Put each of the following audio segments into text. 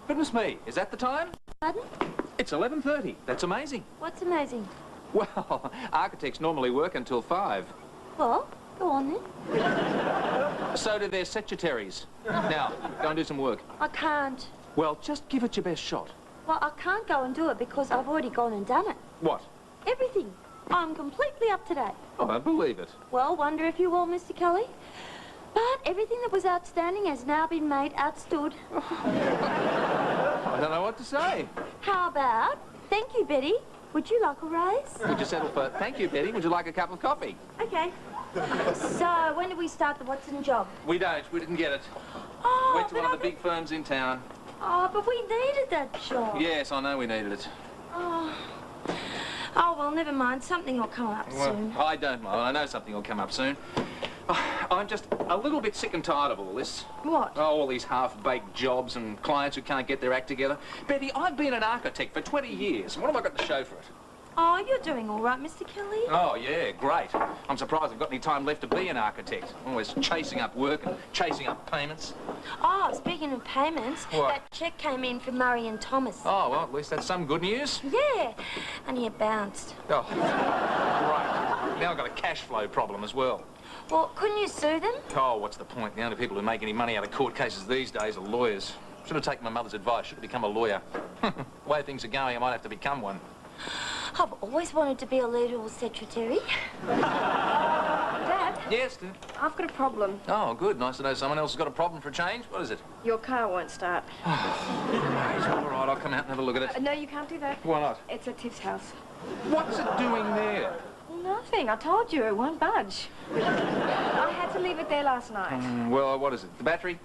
Goodness me, is that the time? Pardon? It's 11:30. That's amazing. What's amazing? Well, architects normally work until 5. Well, go on then. So do their secretaries. Now, go and do some work. I can't. Well, just give it your best shot. Well, I can't go and do it because I've already gone and done it. What? Everything. I'm completely up to date. Oh, I believe it. Well, wonder if you will, Mr. Kelly. But everything that was outstanding has now been made outstood. I don't know what to say. How about, thank you, Betty. Would you like a raise? Would you settle for, thank you, Betty, would you like a cup of coffee? Okay. So, when do we start the Watson job? We don't. We didn't get it. Oh, Went to one of the big firms in town. Oh, but we needed that job. Yes, I know we needed it. Oh. Oh, well, never mind. Something will come up soon. I don't mind. I know something will come up soon. I'm just a little bit sick and tired of all this. What? Oh, all these half-baked jobs and clients who can't get their act together. Betty, I've been an architect for 20 years. What have I got to show for it? Oh, you're doing all right, Mr. Kelly. Oh, yeah, great. I'm surprised I've got any time left to be an architect. Always chasing up work and chasing up payments. Oh, speaking of payments, What? that cheque came in from Murray and Thomas. Oh, well, at least that's some good news. Yeah, only it bounced. Oh, great. Now I've got a cash flow problem as well. Well, couldn't you sue them? Oh, what's the point? The only people who make any money out of court cases these days are lawyers. Should have taken my mother's advice. Should have become a lawyer. The way things are going, I might have to become one. I've always wanted to be a legal secretary. Dad? Yes, Dad. I've got a problem. Oh, good. Nice to know someone else has got a problem for a change. What is it? Your car won't start. All right, I'll come out and have a look at it. No, you can't do that. Why not? It's at Tiff's house. What's it doing there? Nothing. I told you, it won't budge. I had to leave it there last night. Well, what is it? The battery?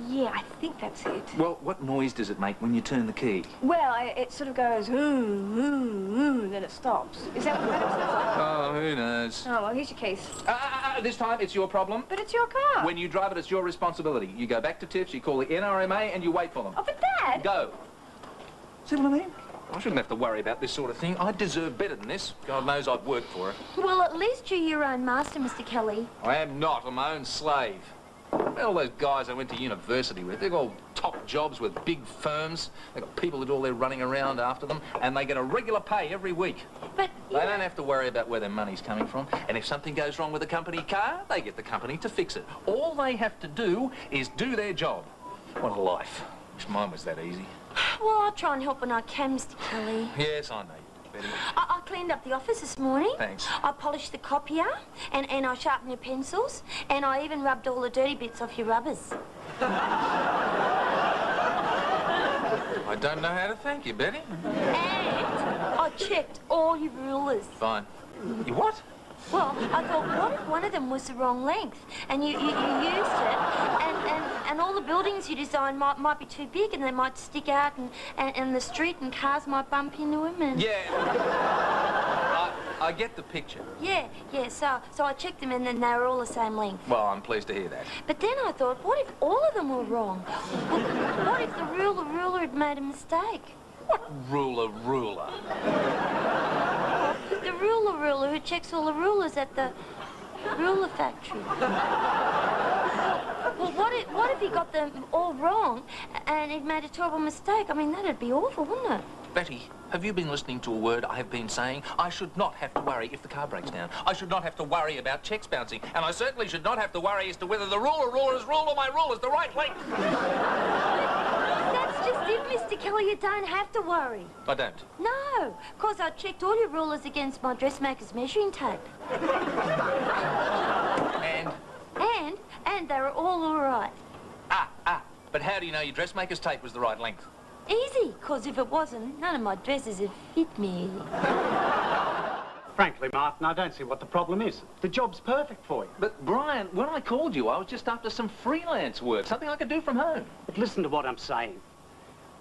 Yeah, I think that's it. Well, what noise does it make when you turn the key? Well, it sort of goes, ooh, ooh, ooh, then it stops. Is that what the battery sounds like? Oh, who knows? Oh, well, here's your keys. This time it's your problem. But it's your car. When you drive it, it's your responsibility. You go back to Tiff's, you call the NRMA, and you wait for them. Oh, but Dad! Go. See what I mean? I shouldn't have to worry about this sort of thing. I deserve better than this. God knows I've worked for it. Well, at least you're your own master, Mr. Kelly. I am not. I'm my own slave. All those guys I went to university with, they've all top jobs with big firms. They've got people that do all their running around after them, and they get a regular pay every week. But They don't have to worry about where their money's coming from, and if something goes wrong with the company car, they get the company to fix it. All they have to do is do their job. What a life. Wish mine was that easy. Well, I'll try and help when I can, Mr. Kelly. Yes, I know. Betty. I cleaned up the office this morning. Thanks. I polished the copier, and I sharpened your pencils, and I even rubbed all the dirty bits off your rubbers. I don't know how to thank you, Betty. And I checked all your rulers. Fine. You what? Well, I thought, what if one of them was the wrong length? And you used it, and all the buildings you designed might be too big, and they might stick out and the street, and cars might bump into them, and... Yeah. I get the picture. Yeah, so I checked them, and then they were all the same length. Well, I'm pleased to hear that. But then I thought, what if all of them were wrong? What if the ruler had made a mistake? What ruler? The ruler who checks all the rulers at the ruler factory. Well, what if he got them all wrong and he'd made a terrible mistake? I mean, that'd be awful, wouldn't it? Betty, have you been listening to a word I have been saying? I should not have to worry if the car breaks down. I should not have to worry about checks bouncing. And I certainly should not have to worry as to whether the ruler's rule or my rule is the right length. That's just it, Mr. Kelly. You don't have to worry. I don't. No, because I checked all your rulers against my dressmaker's measuring tape. And they were all right. But how do you know your dressmaker's tape was the right length? Easy, because if it wasn't, none of my dresses would fit me. Frankly, Martin, I don't see what the problem is. The job's perfect for you. But, Brian, when I called you, I was just after some freelance work, something I could do from home. But listen to what I'm saying.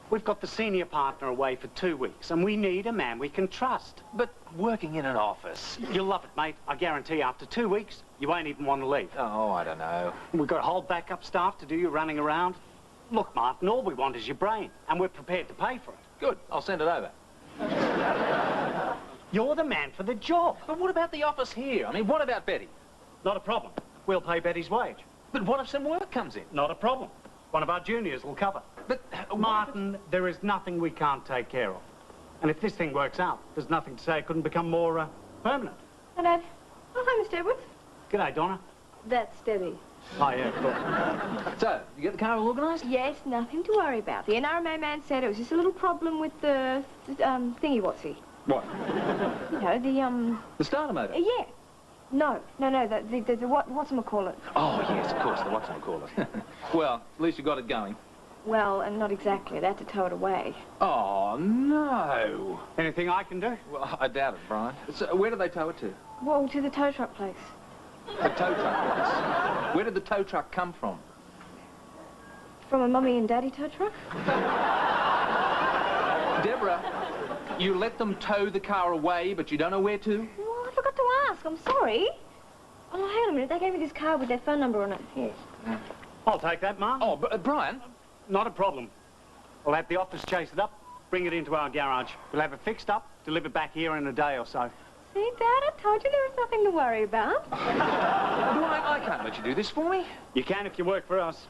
We've got the senior partner away for 2 weeks, and we need a man we can trust. But working in an office... You'll love it, mate. I guarantee after 2 weeks, you won't even want to leave. Oh, I don't know. We've got a whole backup staff to do your running around. Look, Martin, all we want is your brain, and we're prepared to pay for it. Good. I'll send it over. You're the man for the job. But what about the office here? I mean, what about Betty? Not a problem. We'll pay Betty's wage. But what if some work comes in? Not a problem. One of our juniors will cover. But... Martin, there is nothing we can't take care of. And if this thing works out, there's nothing to say it couldn't become more, permanent. Hi, Dad. Oh, hi, Mr. Edwards. G'day, Donna. That's Debbie. Oh, yeah, of course. So, you get the car all organised? Yes, nothing to worry about. The NRMA man said it was just a little problem with the thingy-whatsy. What? You know, The starter motor? yeah. No, the whatchamacallit. Oh, yes, of course, the whatchamacallit. Well, at least you got it going. Well, and not exactly. They had to tow it away. Oh, no. Anything I can do? Well, I doubt it, Brian. So, where did they tow it to? Well, to the tow truck place. The tow truck place. Where did the tow truck come from? From a mummy and daddy tow truck? Deborah, you let them tow the car away, but you don't know where to? Well, I forgot to ask. I'm sorry. Oh, no, hang on a minute. They gave me this card with their phone number on it. Here. I'll take that, Ma. Oh, Brian? Not a problem. We'll have the office chase it up, bring it into our garage. We'll have it fixed up, delivered back here in a day or so. See, Dad, I told you there was nothing to worry about. Brian, I can't let you do this for me. You can if you work for us.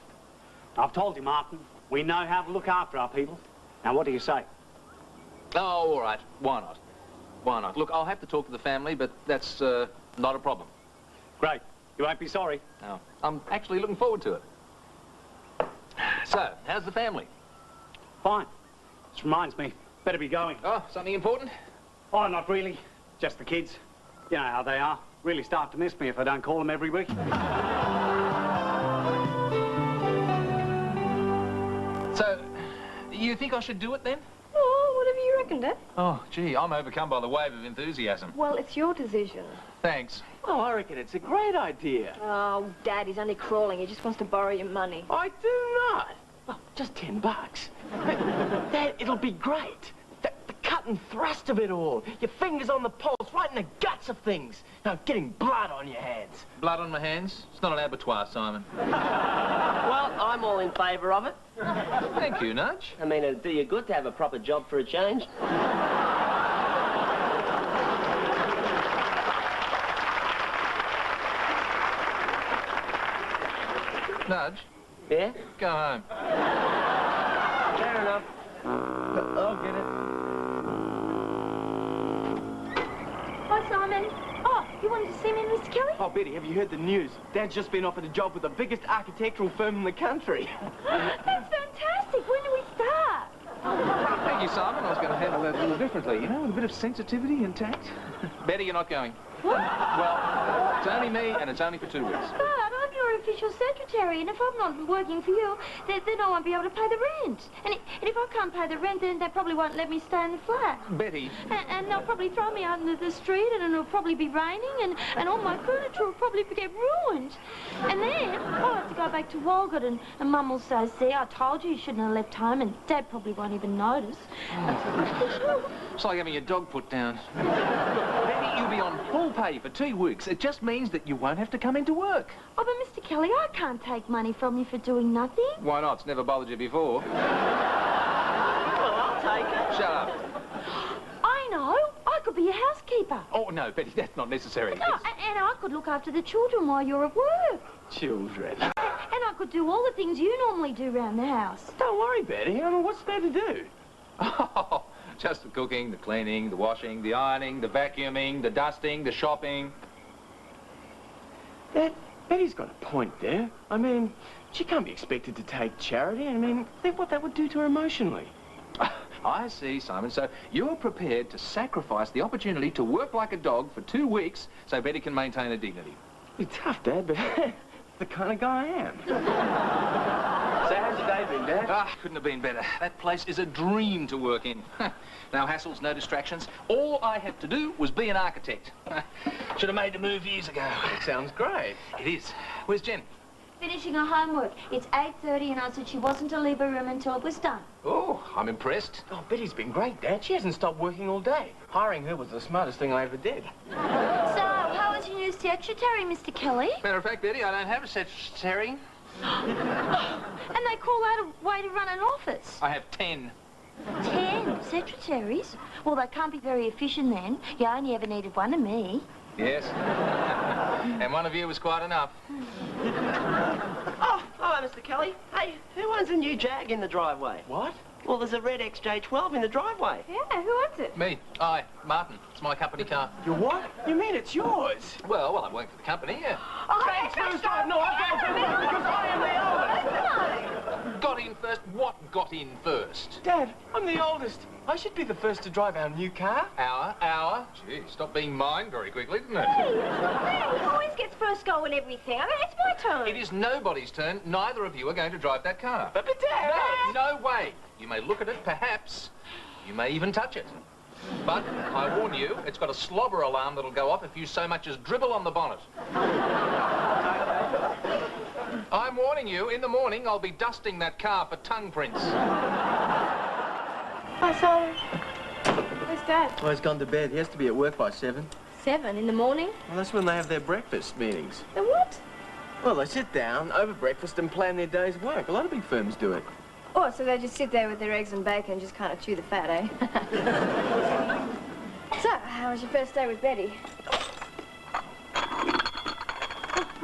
I've told you, Martin, we know how to look after our people. Now, what do you say? Oh, all right. Why not? Why not? Look, I'll have to talk to the family, but that's not a problem. Great. You won't be sorry. No. I'm actually looking forward to it. So, how's the family? Fine. This reminds me, better be going. Oh, something important? Oh, not really. Just the kids. You know how they are. Really start to miss me if I don't call them every week. So, you think I should do it then? Oh, whatever you reckon, Dad. Oh, gee, I'm overcome by the wave of enthusiasm. Well, it's your decision. Thanks. Oh, I reckon it's a great idea. Oh, Dad, he's only crawling. He just wants to borrow your money. I do not. Well, just $10. But, Dad, it'll be great. The cut and thrust of it all. Your fingers on the pulse, right in the guts of things. Now, getting blood on your hands. Blood on my hands? It's not an abattoir, Simon. Well, I'm all in favour of it. Thank you, Nudge. I mean, it'd do you good to have a proper job for a change. Nudge, Yeah? go home. Fair enough. I'll get it. Hi, Simon. Oh, you wanted to see me, Mr. Kelly? Oh, Betty, have you heard the news? Dad's just been offered a job with the biggest architectural firm in the country. That's fantastic. When do we start? Thank you, Simon. I was going to handle that a little differently, you know, with a bit of sensitivity and tact. Betty, you're not going. What? Well, it's only me, and it's only for 2 weeks. But I'm your official secretary, and if I'm not working for you, then I won't be able to pay the rent. And if I can't pay the rent, then they probably won't let me stay in the flat. Betty. And they'll probably throw me out into the street, and it'll probably be raining, and all my furniture will probably get ruined. And then I'll have to go back to Walgett, and Mum will say, see, I told you shouldn't have left home, and Dad probably won't even notice. It's like having your dog put down. Betty, you'll be on full pay for 2 weeks. It just means that you won't have to come into work. Oh, but Mr. Kelly, I can't take money from you for doing nothing. Why not? It's never bothered you before. Well, I'll take it. Shut up. I know. I could be a housekeeper. Oh, no, Betty, that's not necessary. No, and I could look after the children while you're at work. Children. And I could do all the things you normally do around the house. Don't worry, Betty. I mean, what's there to do? Oh, just the cooking, the cleaning, the washing, the ironing, the vacuuming, the dusting, the shopping. Dad, Betty's got a point there. I mean, she can't be expected to take charity. I mean, think what that would do to her emotionally. I see, Simon. So you're prepared to sacrifice the opportunity to work like a dog for 2 weeks so Betty can maintain her dignity. It's tough, Dad, but it's the kind of guy I am. So how's your day been, Dad? Ah, couldn't have been better. That place is a dream to work in. No hassles, no distractions. All I had to do was be an architect. Should have made the move years ago. It sounds great. It is. Where's Jen? Finishing her homework. It's 8:30 and I said she wasn't to leave her room until it was done. Oh, I'm impressed. Oh, Betty's been great, Dad. She hasn't stopped working all day. Hiring her was the smartest thing I ever did. So, how was your new secretary, Mr. Kelly? Matter of fact, Betty, I don't have a secretary. And they call that a way to run an office? I have 10. 10 secretaries? Well, they can't be very efficient then. You only ever needed one of me. Yes. And one of you was quite enough. Oh, Hello, Mr. Kelly. Hey, who owns a new Jag in the driveway? What? Well, there's a red XJ12 in the driveway. Yeah, who owns it? Me. Aye, Martin. It's my company car. Your what? You mean it's yours? Well, I work for the company, yeah. Oh, Thanks, first time. No, I've got to do that because I am the oldest. Got in first? What got in first? Dad, I'm the oldest. I should be the first to drive our new car. Hour. Gee, stopped being mine very quickly, didn't it? Hey, he always gets first go and everything. I mean, it's my turn. It is nobody's turn. Neither of you are going to drive that car. But Dad! No way. You may look at it, perhaps. You may even touch it. But I warn you, it's got a slobber alarm that'll go off if you so much as dribble on the bonnet. I'm warning you, in the morning I'll be dusting that car for tongue prints. Hi, Simon. Where's Dad? Well, he's gone to bed. He has to be at work by 7. 7 in the morning? Well, that's when they have their breakfast meetings. The what? Well, they sit down over breakfast and plan their day's work. A lot of big firms do it. Oh, so they just sit there with their eggs and bacon and just kind of chew the fat, eh? So, how was your first day with Betty?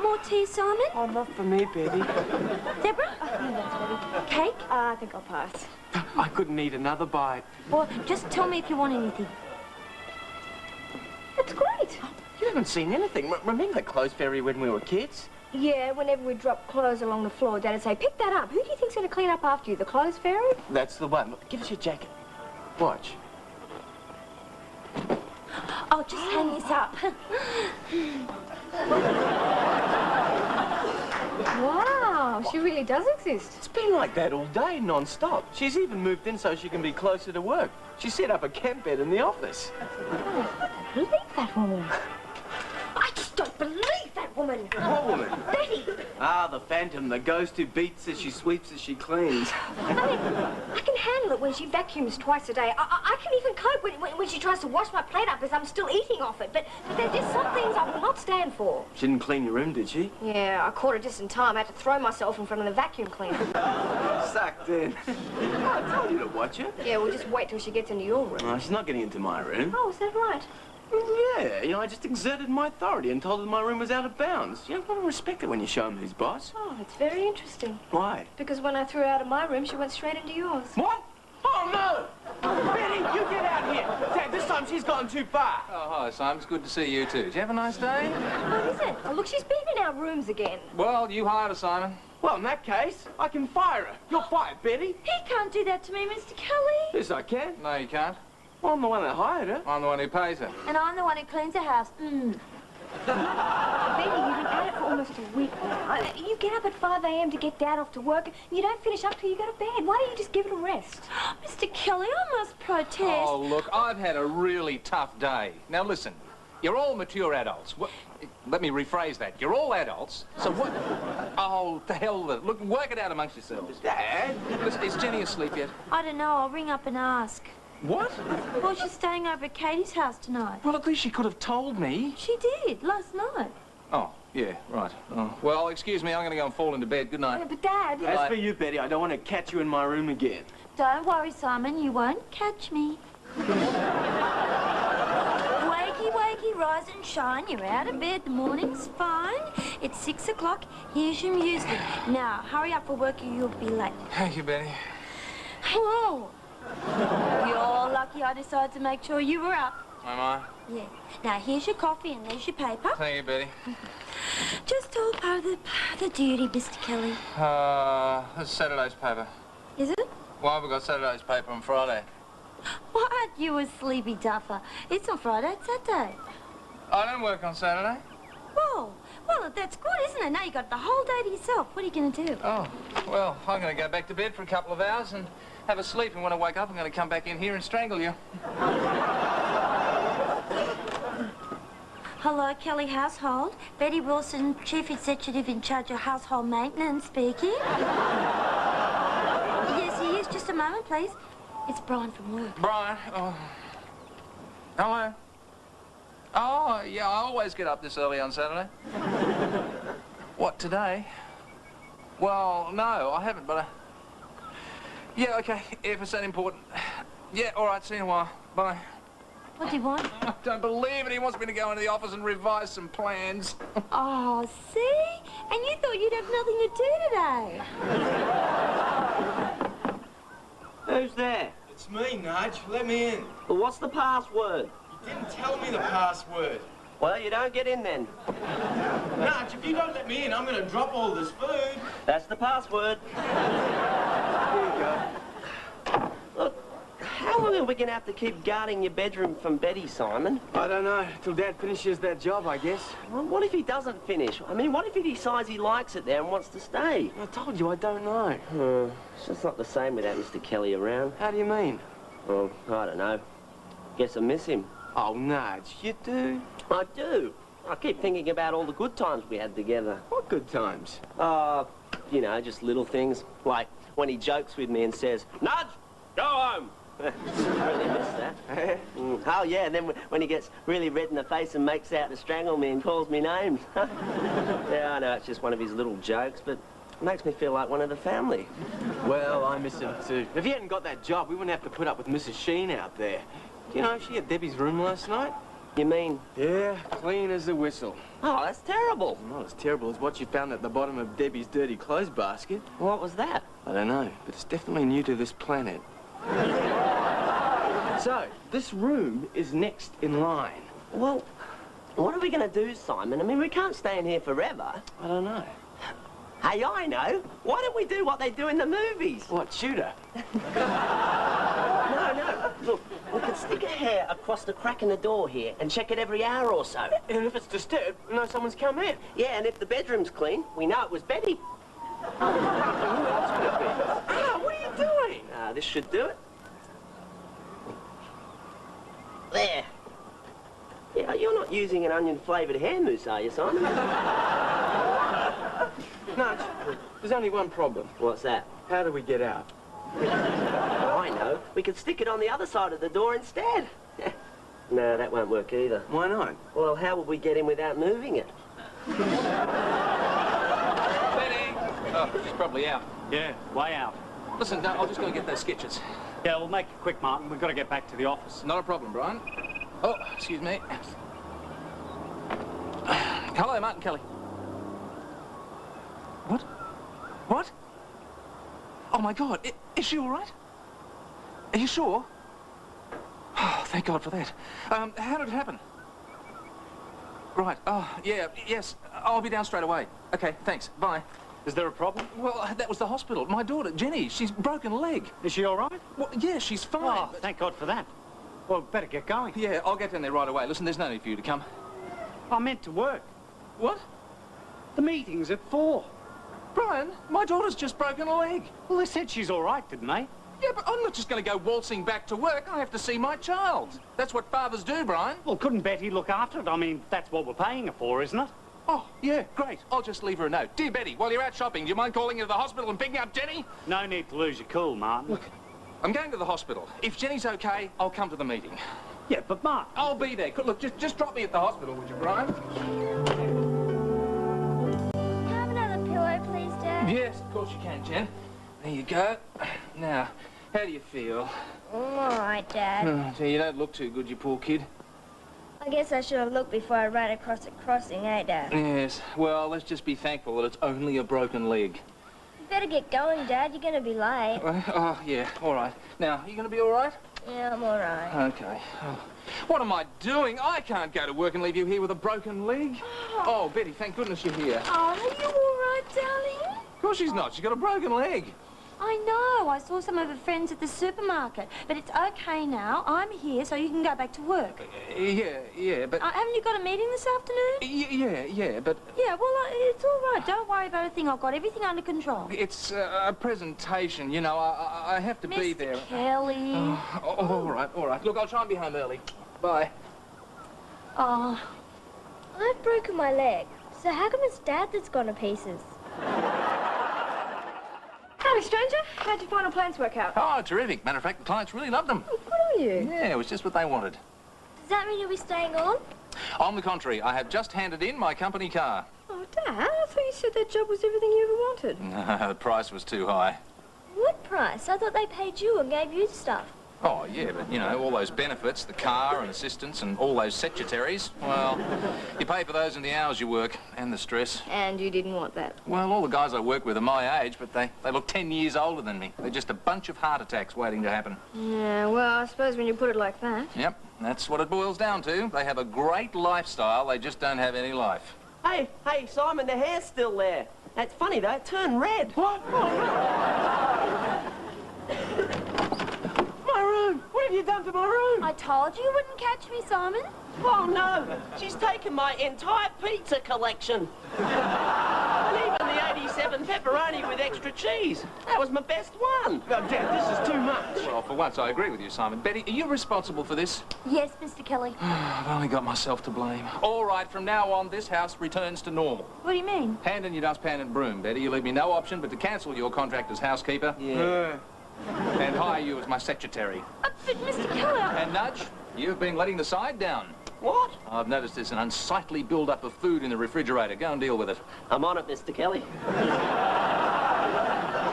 More tea, Simon? Oh, not for me, Betty. Deborah? Cake? I think I'll pass. I couldn't eat another bite. Well, just tell me if you want anything. That's great. You haven't seen anything. Remember the clothes ferry when we were kids? Yeah, whenever we drop clothes along the floor, Dad'd say, pick that up. Who do you think's going to clean up after you? The clothes fairy? That's the one. Look, give us your jacket. Watch. I'll just hang this up. Wow, she really does exist. It's been like that all day, non-stop. She's even moved in so she can be closer to work. She set up a camp bed in the office. I don't believe that woman. I just don't believe that woman. What woman? Betty! Ah, the phantom, the ghost who beats as she sweeps as she cleans. I mean, I can handle it when she vacuums twice a day. I can even cope when she tries to wash my plate up as I'm still eating off it. But there's just some things I will not stand for. She didn't clean your room, did she? Yeah, I caught her just in time. I had to throw myself in front of the vacuum cleaner. Sucked in. I told you to watch her. Yeah, we'll just wait till she gets into your room. Oh, she's not getting into my room. Oh, is that right? Yeah, you know, I just exerted my authority and told her my room was out of bounds. You've got to respect it when you show him who's boss. Oh, it's very interesting. Why? Because when I threw her out of my room, she went straight into yours. What? Oh, no! Betty, you get out here! Dad, this time she's gone too far. Oh, hi, Simon. It's good to see you too. Did you have a nice day? What is it? Oh, look, she's been in our rooms again. Well, you hired her, Simon. Well, in that case, I can fire her. You're fired, Betty. He can't do that to me, Mr. Kelly. Yes, I can. No, you can't. Well, I'm the one that hired her. I'm the one who pays her. And I'm the one who cleans the house. Betty, you've been at it for almost a week now. You get up at 5 a.m. to get Dad off to work. You don't finish up till you go to bed. Why don't you just give it a rest? Mr. Kelly, I must protest. Oh, look, I've had a really tough day. Now, listen. You're all mature adults. Let me rephrase that. You're all adults, so what... Oh, to hell with it. Look, work it out amongst yourselves. Dad? Listen, is Jenny asleep yet? I don't know. I'll ring up and ask. What? Well, she's staying over at Katie's house tonight. Well, at least she could have told me. She did, last night. Oh, yeah, right. Oh. Well, excuse me, I'm going to go and fall into bed. Good night. But, Dad... As for you, Betty, I don't want to catch you in my room again. Don't worry, Simon. You won't catch me. Wakey, wakey, rise and shine. You're out of bed. The morning's fine. It's 6 o'clock. Here's your music. Now, hurry up for work or you'll be late. Thank you, Betty. Whoa. You're lucky I decided to make sure you were up. Am I? Yeah. Now, here's your coffee and there's your paper. Thank you, Betty. Just all part of the duty, Mr. Kelly. This is Saturday's paper. Is it? Why have we got Saturday's paper on Friday? What? You a sleepy duffer. It's on Friday, it's Saturday. I don't work on Saturday. Well, that's good, isn't it? Now you got the whole day to yourself. What are you going to do? Oh, well, I'm going to go back to bed for a couple of hours and have a sleep, and when I wake up, I'm going to come back in here and strangle you. Hello, Kelly Household. Betty Wilson, Chief Executive in charge of household maintenance speaking. Yes, he is. Just a moment, please. It's Brian from work. Brian, oh. Hello. Oh, yeah, I always get up this early on Saturday. What, today? Well, no, I haven't, but yeah, okay, if it's that important. Yeah, all right, see you in a while. Bye. What do you want? I don't believe it. He wants me to go into the office and revise some plans. Oh, see? And you thought you'd have nothing to do today. Who's there? It's me, Nudge. Let me in. Well, what's the password? You didn't tell me the password. Well, you don't get in then. Nudge, if you don't let me in, I'm going to drop all this food. That's the password. Here you go. Look, how long are we going to have to keep guarding your bedroom from Betty, Simon? I don't know. Till Dad finishes that job, I guess. Well, what if he doesn't finish? I mean, what if he decides he likes it there and wants to stay? I told you I don't know. It's just not the same without Mr. Kelly around. How do you mean? Well, I don't know. Guess I miss him. Oh, Nudge, you do? I do. I keep thinking about all the good times we had together. What good times? You know, just little things. Like when he jokes with me and says, "Nudge, go home." I really miss that. Oh, yeah, and then when he gets really red in the face and makes out to strangle me and calls me names. Yeah, I know, it's just one of his little jokes, but it makes me feel like one of the family. Well, I miss him too. If he hadn't got that job, we wouldn't have to put up with Mrs. Sheen out there. You know, she had Debbie's room last night. You mean? Yeah, clean as a whistle. Oh, that's terrible. Not as terrible as what you found at the bottom of Debbie's dirty clothes basket. What was that? I don't know, but it's definitely new to this planet. So, this room is next in line. Well, what are we going to do, Simon? I mean, we can't stay in here forever. I don't know. Hey, I know. Why don't we do what they do in the movies? What, shoot her? No. Look, we could stick a hair across the crack in the door here and check it every hour or so. And if it's disturbed, we know someone's come in. Yeah, and if the bedroom's clean, we know it was Betty. Who else could it be? Ah, what are you doing? This should do it. There. Yeah, you're not using an onion-flavoured hair mousse, are you, Simon? Nudge, there's only one problem. What's that? How do we get out? Oh, I know. We could stick it on the other side of the door instead. No, that won't work either. Why not? Well, how would we get in without moving it? Betty! Oh, she's probably out. Yeah, way out. Listen, I'll just go and get those sketches. Yeah, we'll make it quick, Martin. We've got to get back to the office. Not a problem, Brian. Oh, excuse me. Hello, Martin Kelly. What? What? Oh, my God. Is she all right? Are you sure? Oh, thank God for that. How did it happen? Right. Oh, yeah, yes. I'll be down straight away. Okay, thanks. Bye. Is there a problem? Well, that was the hospital. My daughter, Jenny, she's broken a leg. Is she all right? Well, yeah, she's fine. Oh, but... thank God for that. Well, better get going. Yeah, I'll get down there right away. Listen, there's no need for you to come. I meant to work. What? The meeting's at 4. Brian, my daughter's just broken a leg. Well, they said she's all right, didn't they? Yeah, but I'm not just going to go waltzing back to work. I have to see my child. That's what fathers do, Brian. Well, couldn't Betty look after it? I mean, that's what we're paying her for, isn't it? Oh, yeah, great. I'll just leave her a note. Dear Betty, while you're out shopping, do you mind calling into the hospital and picking up Jenny? No need to lose your cool, Martin. Look, I'm going to the hospital. If Jenny's okay, I'll come to the meeting. Yeah, but Martin... I'll be there. Look, just drop me at the hospital, would you, Brian? Can I have another pillow, please, Dad? Yes, of course you can, Jen. There you go. Now, how do you feel? I'm all right, Dad. Oh, gee, you don't look too good, you poor kid. I guess I should have looked before I ran across the crossing, eh, Dad? Yes, well, let's just be thankful that it's only a broken leg. You better get going, Dad. You're going to be late. Oh, yeah, all right. Now, are you going to be all right? Yeah, I'm all right. Okay. Oh, what am I doing? I can't go to work and leave you here with a broken leg. Oh, Betty, thank goodness you're here. Oh, are you all right, darling? Of course she's not. She's got a broken leg. I know. I saw some of her friends at the supermarket. But it's okay now. I'm here, so you can go back to work. Yeah, but... Haven't you got a meeting this afternoon? Yeah, but... Yeah, well, it's all right. Don't worry about a thing. I've got everything under control. It's a presentation, you know. I have to be there. Mr. Kelly. All right. Look, I'll try and be home early. Bye. Oh, I've broken my leg. So how come it's Dad that's gone to pieces? Howdy, stranger. How'd your final plans work out? Oh, terrific. Matter of fact, the clients really loved them. Oh, good on you. Yeah, it was just what they wanted. Does that mean you'll be staying on? On the contrary, I have just handed in my company car. Oh, Dad, I thought you said that job was everything you ever wanted. The price was too high. What price? I thought they paid you and gave you the stuff. Oh, yeah, but, you know, all those benefits, the car and assistance and all those secretaries, well, you pay for those in the hours you work and the stress. And you didn't want that? Well, all the guys I work with are my age, but they look 10 years older than me. They're just a bunch of heart attacks waiting to happen. Yeah, well, I suppose when you put it like that. Yep, that's what it boils down to. They have a great lifestyle, they just don't have any life. Hey, Simon, the hair's still there. That's funny, though. It turned red. What? My room. What have you done to my room? I told you wouldn't catch me, Simon. Oh, no. She's taken my entire pizza collection. And even the 87 pepperoni with extra cheese. That was my best one. Oh, Dad, this is too much. Well, for once, I agree with you, Simon. Betty, are you responsible for this? Yes, Mr. Kelly. I've only got myself to blame. All right, from now on, this house returns to normal. What do you mean? Hand in your dustpan and broom, Betty. You leave me no option but to cancel your contract as housekeeper. Yeah. And hire you as my secretary. But Mr. Kelly... And Nudge, you've been letting the side down. What? I've noticed there's an unsightly build-up of food in the refrigerator. Go and deal with it. I'm on it, Mr. Kelly.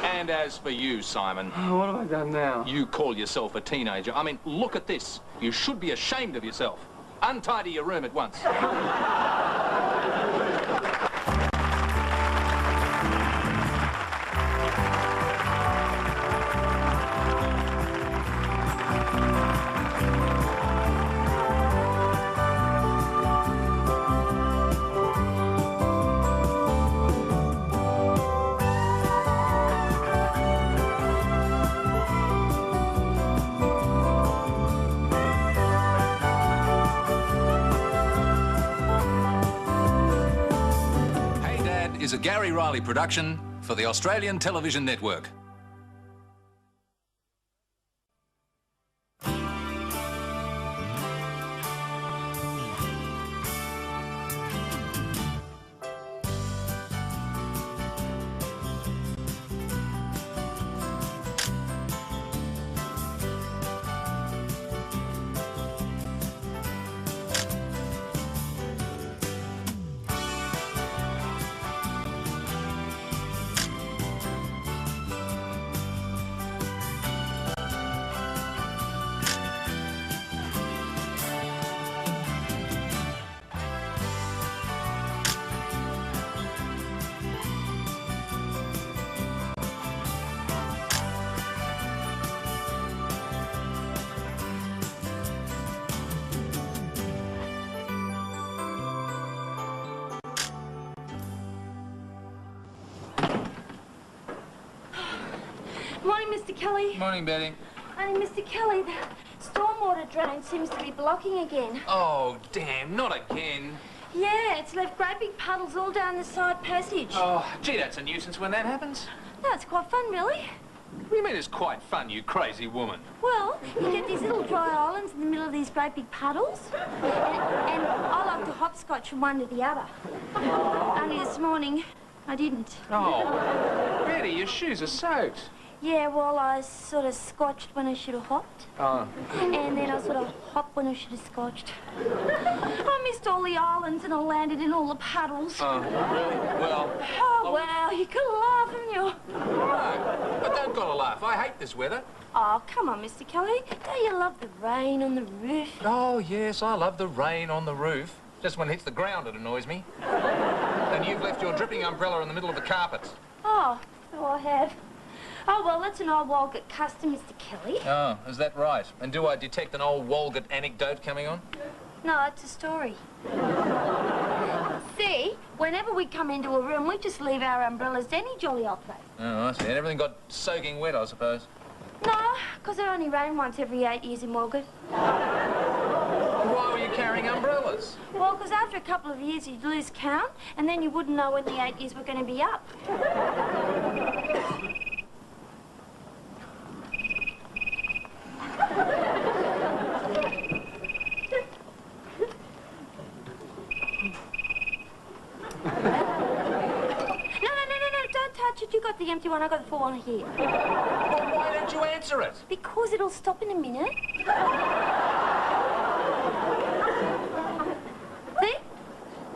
And as for you, Simon... Oh, what have I done now? You call yourself a teenager. I mean, look at this. You should be ashamed of yourself. Untidy your room at once. Is a Gary Riley production for the Australian Television Network. Morning, Mr. Kelly. Morning, Betty. Morning, Mr. Kelly. The stormwater drain seems to be blocking again. Oh, damn, not again. Yeah, it's left great big puddles all down the side passage. Oh, gee, that's a nuisance when that happens. No, it's quite fun, really. What do you mean it's quite fun, you crazy woman? Well, you get these little dry islands in the middle of these great big puddles. And I like to hopscotch from one to the other. Only this morning, I didn't. Oh, Betty, your shoes are soaked. Yeah, well, I sort of scotched when I should have hopped. Oh. And then I sort of hopped when I should have scotched. I missed all the islands and I landed in all the puddles. Oh, really? Well... Oh, well, you could laugh, haven't you? No, I don't gotta laugh. I hate this weather. Oh, come on, Mr. Kelly. Don't you love the rain on the roof? Oh, yes, I love the rain on the roof. Just when it hits the ground, it annoys me. And you've left your dripping umbrella in the middle of the carpet. Oh, so I have. Oh, well, that's an old Walgett custom, Mr. Kelly. Oh, is that right? And do I detect an old Walgett anecdote coming on? No, it's a story. See, whenever we come into a room, we just leave our umbrellas to any jolly old place. Oh, I see. And everything got soaking wet, I suppose. No, because it only rained once every 8 years in Walgett. Why were you carrying umbrellas? Well, because after a couple of years, you'd lose count, and then you wouldn't know when the 8 years were going to be up. You got the empty one, I got the full one here. Well, why don't you answer it? Because it'll stop in a minute. See?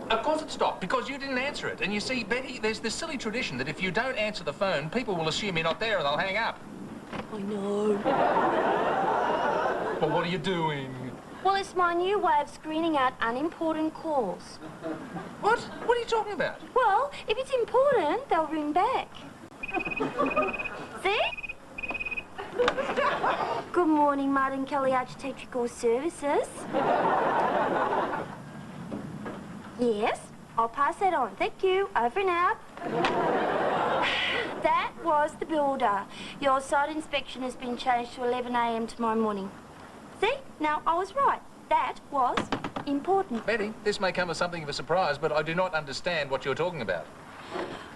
Of course it stopped, because you didn't answer it. And you see, Betty, there's this silly tradition that if you don't answer the phone, people will assume you're not there and they'll hang up. I know. Well, what are you doing? Well, it's my new way of screening out unimportant calls. What? What are you talking about? Well, if it's important, they'll ring back. See? Good morning, Martin Kelly Architectural Services. Yes, I'll pass that on. Thank you. Over and out. That was the builder. Your site inspection has been changed to 11 a.m. tomorrow morning. See? Now, I was right. That was important. Betty, this may come as something of a surprise, but I do not understand what you're talking about.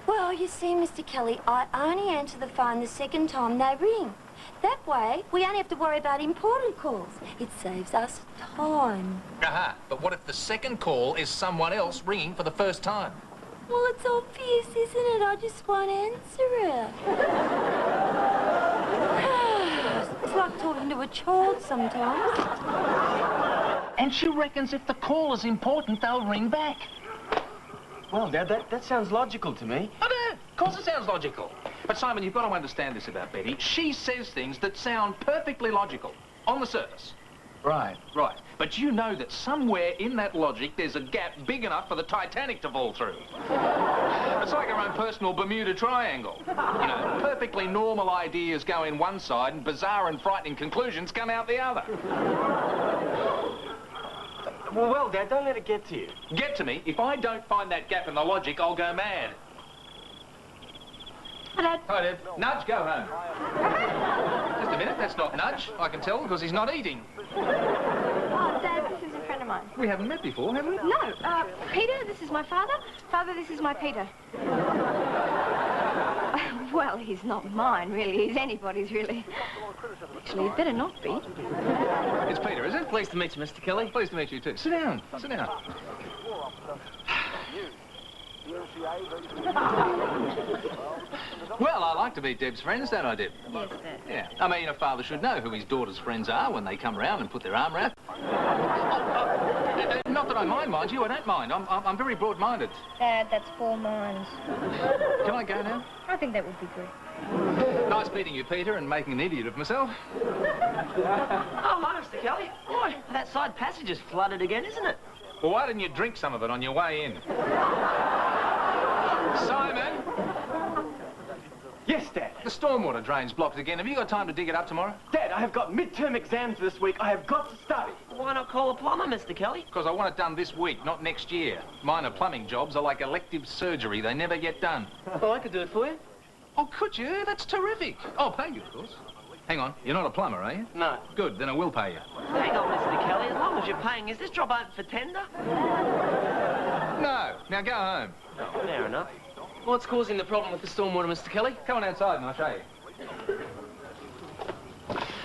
Well, you see, Mr. Kelly, I only answer the phone the second time they ring. That way, we only have to worry about important calls. It saves us time. Aha, but what if the second call is someone else ringing for the first time? Well, it's obvious, isn't it? I just won't answer it. It's like talking to a child sometimes. And she reckons if the call is important, they'll ring back. Well, Dad, that sounds logical to me. I know, of course it sounds logical. But Simon, you've got to understand this about Betty. She says things that sound perfectly logical on the surface. Right. Right. But you know that somewhere in that logic there's a gap big enough for the Titanic to fall through. It's like our own personal Bermuda Triangle. You know, perfectly normal ideas go in one side and bizarre and frightening conclusions come out the other. Well, Dad, don't let it get to you. Get to me. If I don't find that gap in the logic, I'll go mad. Hi, Dad. Hi, Deb. Nudge, go home. Just a minute, that's not Nudge. I can tell because he's not eating. Oh, Dad, this is a friend of mine. We haven't met before, have we? No, Peter, this is my father. Father, this is my Peter. Well, he's not mine, really. He's anybody's, really. Actually, he'd better not be. It's Peter, is it? Pleased to meet you, Mr. Kelly. Pleased to meet you too. Sit down. Sit down. Well, I like to meet Deb's friends, don't I, Deb? Yes, Dad. Yeah. I mean, a father should know who his daughter's friends are when they come round and put their arm round. Not that I mind you. I don't mind. I'm very broad-minded. Dad, that's 4 minds. Can I go now? I think that would be good. Nice meeting you, Peter, and making an idiot of myself. Oh, hi, Mr. Kelly. Boy, that side passage is flooded again, isn't it? Well, why didn't you drink some of it on your way in? Simon! Yes, Dad. The stormwater drain's blocked again. Have you got time to dig it up tomorrow? Dad, I have got midterm exams this week. I have got to study. Why not call a plumber, Mr. Kelly? Because I want it done this week, not next year. Minor plumbing jobs are like elective surgery. They never get done. Well, I could do it for you. Oh, could you? That's terrific. I'll pay you, of course. Hang on. You're not a plumber, are you? No. Good. Then I will pay you. Hang on, Mr. Kelly. As long as you're paying, is this job open for tender? No. Now go home. Oh, fair enough. What's causing the problem with the stormwater, Mr. Kelly? Come on outside and I'll show you.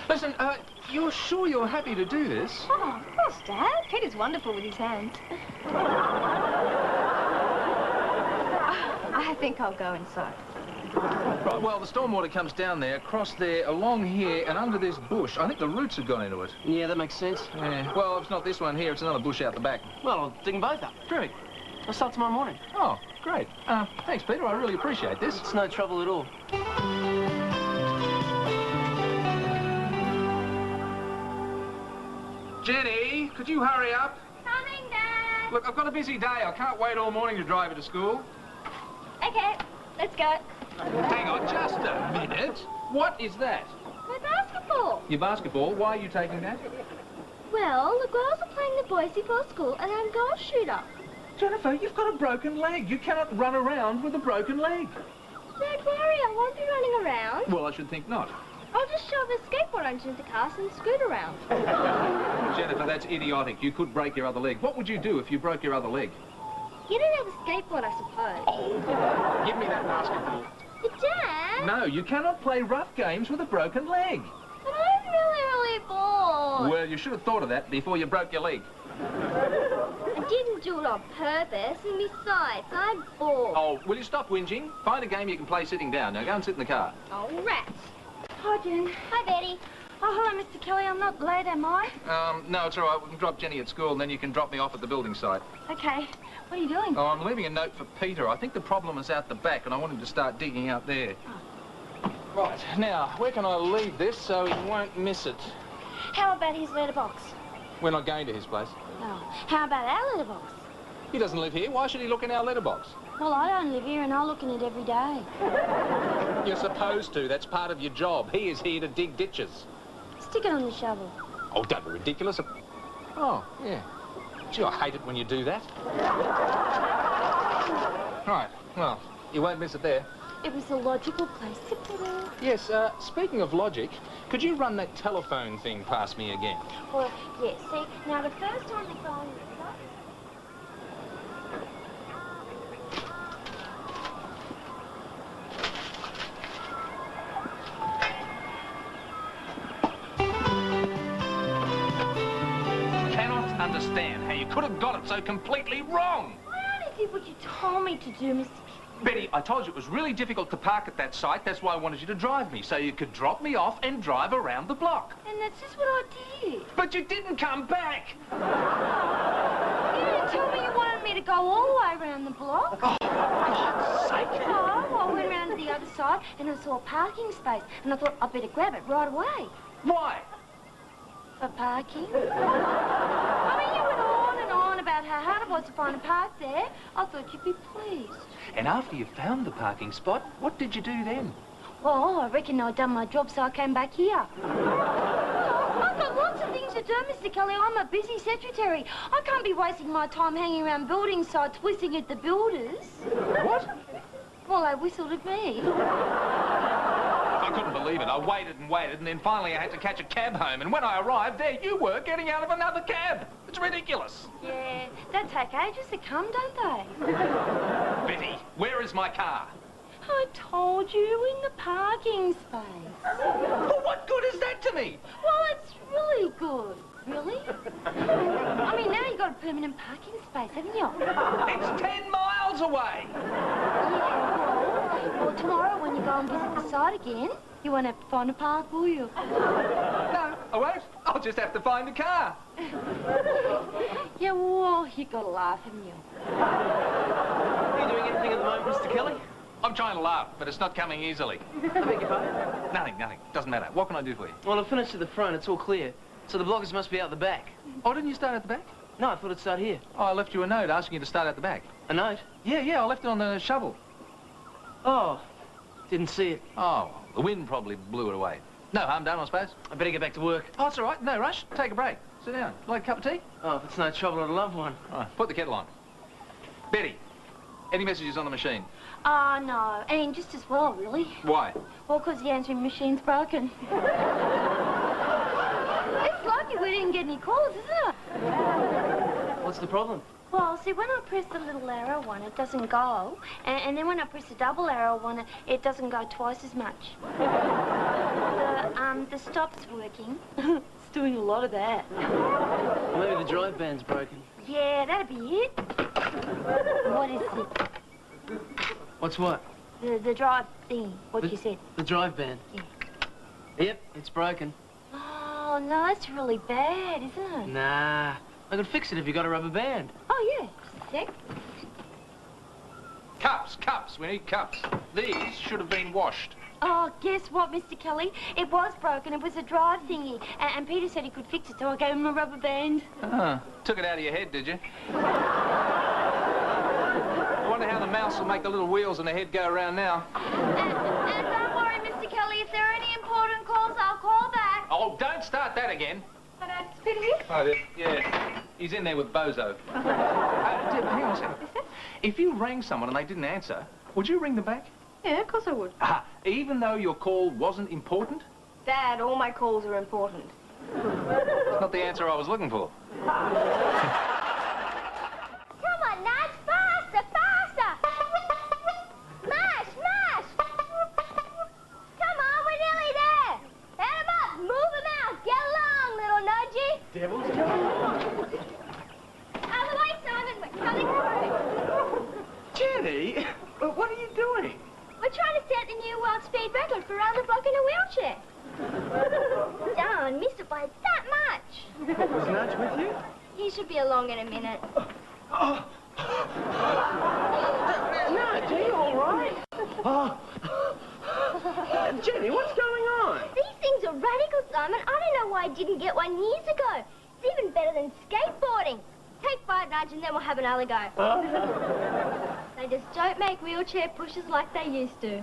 Listen, you're sure you're happy to do this? Oh, of course, Dad. Peter's wonderful with his hands. I think I'll go inside. Right, well, the stormwater comes down there, across there, along here, and under this bush. I think the roots have gone into it. Yeah, that makes sense. Yeah. Well, it's not this one here, it's another bush out the back. Well, I'll dig them both up. Terrific. I'll start tomorrow morning. Oh, great. Thanks, Peter. I really appreciate this. It's no trouble at all. Jenny, could you hurry up? Coming, Dad. Look, I've got a busy day. I can't wait all morning to drive her to school. Okay, let's go. Hang on just a minute. What is that? My basketball. Your basketball. Why are you taking that? Well, the girls are playing the boys before school, and I'm goal shooter. Jennifer, you've got a broken leg. You cannot run around with a broken leg. Don't worry, I won't be running around. Well, I should think not. I'll just shove a skateboard onto the cars and scoot around. Jennifer, that's idiotic. You could break your other leg. What would you do if you broke your other leg? You don't have a skateboard, I suppose. Oh, give me that basketball. But Dad! No, you cannot play rough games with a broken leg. But I'm really bored. Well, you should have thought of that before you broke your leg. I didn't do it on purpose, and besides, I'm bored. Oh, will you stop whinging? Find a game you can play sitting down. Now go and sit in the car. Oh, rats. Hi, Jen. Hi, Betty. Oh, hello, Mr. Kelly. I'm not late, am I? No, it's all right. We can drop Jenny at school and then you can drop me off at the building site. Okay. What are you doing? Oh, I'm leaving a note for Peter. I think the problem is out the back and I want him to start digging out there. Right, now, where can I leave this so he won't miss it? How about his letterbox? We're not going to his place. Oh, how about our letterbox? He doesn't live here. Why should he look in our letterbox? Well, I don't live here and I look in it every day. You're supposed to. That's part of your job. He is here to dig ditches. Stick it on the shovel. Oh, don't be ridiculous. Oh, yeah. Gee, I hate it when you do that. Right, well, you won't miss it there. It was a logical place to put it. Yes, speaking of logic, could you run that telephone thing past me again? Well, yeah, see, now the first time the phone rings up... Cannot understand how you could have got it so completely wrong. I only did what you told me to do, Mr. Betty, I told you it was really difficult to park at that site. That's why I wanted you to drive me, so you could drop me off and drive around the block. And that's just what I did. But you didn't come back. You didn't tell me you wanted me to go all the way around the block. Oh, for God's sake. So I went around to the other side and I saw a parking space. And I thought I'd better grab it right away. Why? For parking. I mean, you went on and on about how hard it was to find a park there. I thought you'd be pleased. And after you found the parking spot, what did you do then? Well, I reckon I'd done my job, so I came back here. I've got lots of things to do, Mr. Kelly. I'm a busy secretary. I can't be wasting my time hanging around building sites whistling at the builders. What? Well, they whistled at me. I couldn't believe it. I waited and waited, and then finally I had to catch a cab home. And when I arrived, there you were, getting out of another cab. It's ridiculous. Yeah, they take ages to come, don't they? Betty, where is my car? I told you, in the parking space. Well, what good is that to me? Well, it's really good. Really? I mean, now you've got a permanent parking space, haven't you? It's 10 miles away. Yeah, well, tomorrow when you go and visit the site again, you won't have to find a park, will you? No, I won't. I'll just have to find a car. Yeah, well, you got to laugh, haven't you? Are you doing anything at the moment, Mr. Kelly? I'm trying to laugh, but it's not coming easily. I beg your pardon? Nothing. Doesn't matter. What can I do for you? Well, I've finished at the front. It's all clear. So the blockers must be out the back. Oh, didn't you start at the back? No, I thought it'd start here. Oh, I left you a note asking you to start at the back. A note? Yeah, I left it on the shovel. Oh, didn't see it. Oh, the wind probably blew it away. No harm done, I suppose. I better get back to work. Oh, it's all right. No rush. Take a break. Sit down. Like a cup of tea? Oh, if it's no trouble, I'd love one. All right, put the kettle on. Betty, any messages on the machine? Oh, no. And just as well, really. Why? Well, because the answering machine's broken. It's lucky we didn't get any calls, isn't it? What's the problem? Well, see, when I press the little arrow one, it doesn't go. And then when I press the double arrow one, it doesn't go twice as much. The stop's working. It's doing a lot of that. Maybe the drive band's broken. Yeah, that'd be it. What is it? What's what? The drive thing, what you said. The drive band? Yeah. Yep, it's broken. Oh, no, that's really bad, isn't it? Nah, I could fix it if you got a rubber band. Oh, yeah, just a sec. Cups. We need cups. These should have been washed. Oh, guess what, Mr. Kelly? It was broken. It was a drive thingy. And Peter said he could fix it, so I gave him a rubber band. Oh, took it out of your head, did you? I wonder how the mouse will make the little wheels in the head go around now. And don't worry, Mr. Kelly. If there are any important calls, I'll call back. Oh, don't start that again. But it's Peter here. Oh, yeah. He's in there with Bozo. Hang on a second. If you rang someone and they didn't answer, would you ring them back? Yeah, of course I would. Even though your call wasn't important? Dad, all my calls are important. That's not the answer I was looking for. Come on, Nudge. Faster. Mash. Come on, we're nearly there. Head him up. Move him out. Get along, little Nudgy. Devil's Out of the way, Simon. We're coming through. Jenny, what are you doing? We're trying to set the new world speed record for around the block in a wheelchair. Darn, missed it by that much. Was Nudge with you? He should be along in a minute. Nudge, are you all right? Jenny, what's going on? These things are radical Simon. I don't know why I didn't get one years ago. It's even better than skateboarding. Take 5, Nudge, and then we'll have another go. They just don't make wheelchair pushers like they used to.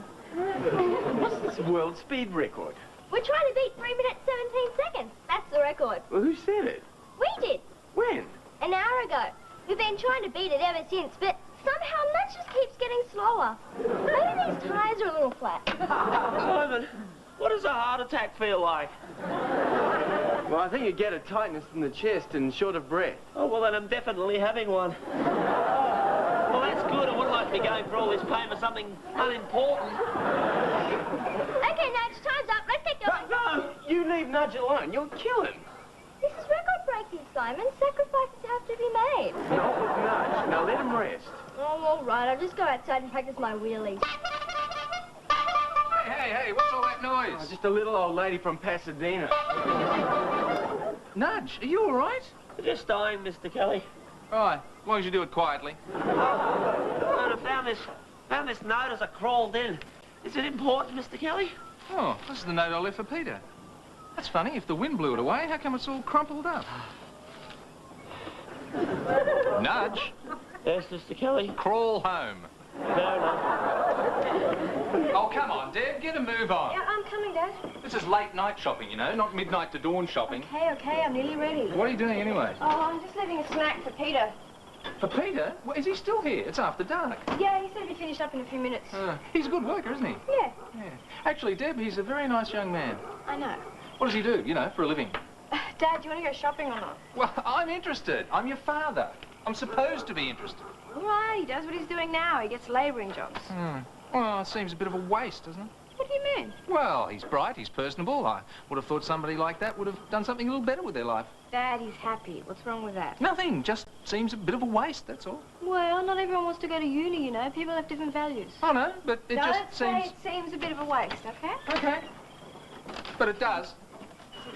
What's this world speed record? We're trying to beat 3 minutes, 17 seconds. That's the record. Well, who said it? We did. When? An hour ago. We've been trying to beat it ever since, but somehow Nudge just keeps getting slower. Maybe these tyres are a little flat. Simon, what does a heart attack feel like? Well, I think you get a tightness in the chest and short of breath. Oh, well, then I'm definitely having one. Well, that's good. I wouldn't like to be going for all this pain for something unimportant. Okay, Nudge, time's up. Let's get going. No! You leave Nudge alone. You'll kill him. This is record breaking, Simon. Sacrifices have to be made. Not with Nudge. Now let him rest. Oh, all right. I'll just go outside and practice my wheelies. Hey, what's all that Oh, noise? just a little old lady from Pasadena. Nudge, are you all right? Just dying, Mr. Kelly. Right, as long as you do it quietly. I found this note as I crawled in. Is it important, Mr. Kelly? Oh, this is the note I left for Peter. That's funny. If the wind blew it away, how come it's all crumpled up? Nudge, Yes, Mr. Kelly. crawl home. Fair enough. Oh, come on, Deb, get a move on. Yeah, I'm coming, Dad. This is late night shopping, you know, not midnight to dawn shopping. Okay, I'm nearly ready. What are you doing anyway? Oh, I'm just leaving a snack for Peter. For Peter? Well, is he still here? It's after dark. Yeah, he said he'd be finished up in a few minutes. He's a good worker, isn't he? Yeah, Yeah. Actually, Deb, he's a very nice young man. I know. What does he do, you know, for a living? Dad, do you want to go shopping or not? Well, I'm interested. I'm your father. I'm supposed to be interested. All right, he does what he's doing now. He gets labouring jobs. Well, it seems a bit of a waste, doesn't it? What do you mean? Well, he's bright, he's personable. I would have thought somebody like that would have done something a little better with their life. Dad, he's happy. What's wrong with that? Nothing, just seems a bit of a waste, that's all. Well, not everyone wants to go to uni, you know. People have different values. I know, but it Don't just say seems... it seems a bit of a waste, okay? Okay. But it does.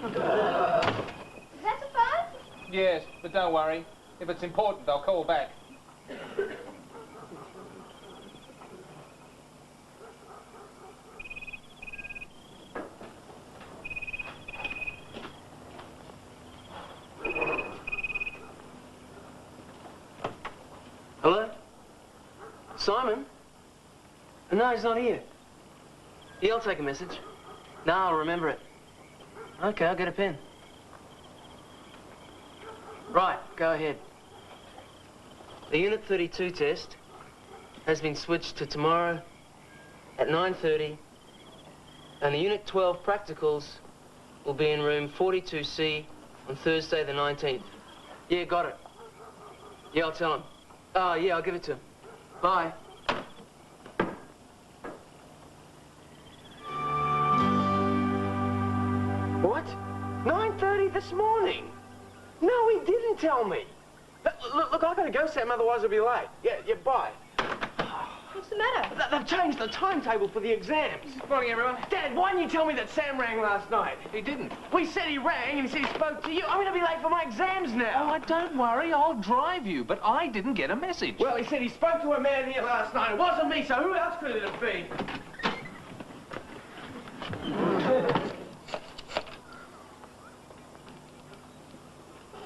Is that the phone? Yes, but don't worry. If it's important, I'll call back. Hello? Simon? No, he's not here. Yeah, I'll take a message. No, I'll remember it. Okay, I'll get a pen. Right, go ahead. The Unit 32 test has been switched to tomorrow at 9:30, and the Unit 12 practicals will be in room 42C on Thursday the 19th. Yeah, got it. Yeah, I'll tell him. Oh, yeah, I'll give it to him. Bye. What? 9:30 this morning? No, he didn't tell me. Look, I gotta go, Sam, otherwise I'll be late. Yeah, bye. What's the matter? They've changed the timetable for the exams. Morning, everyone. Dad, why didn't you tell me that Sam rang last night? He didn't. We said he rang and he said he spoke to you. I'm gonna be late for my exams now. Oh, don't worry, I'll drive you, but I didn't get a message. Well, he said he spoke to a man here last night. It wasn't me, so who else could it have been?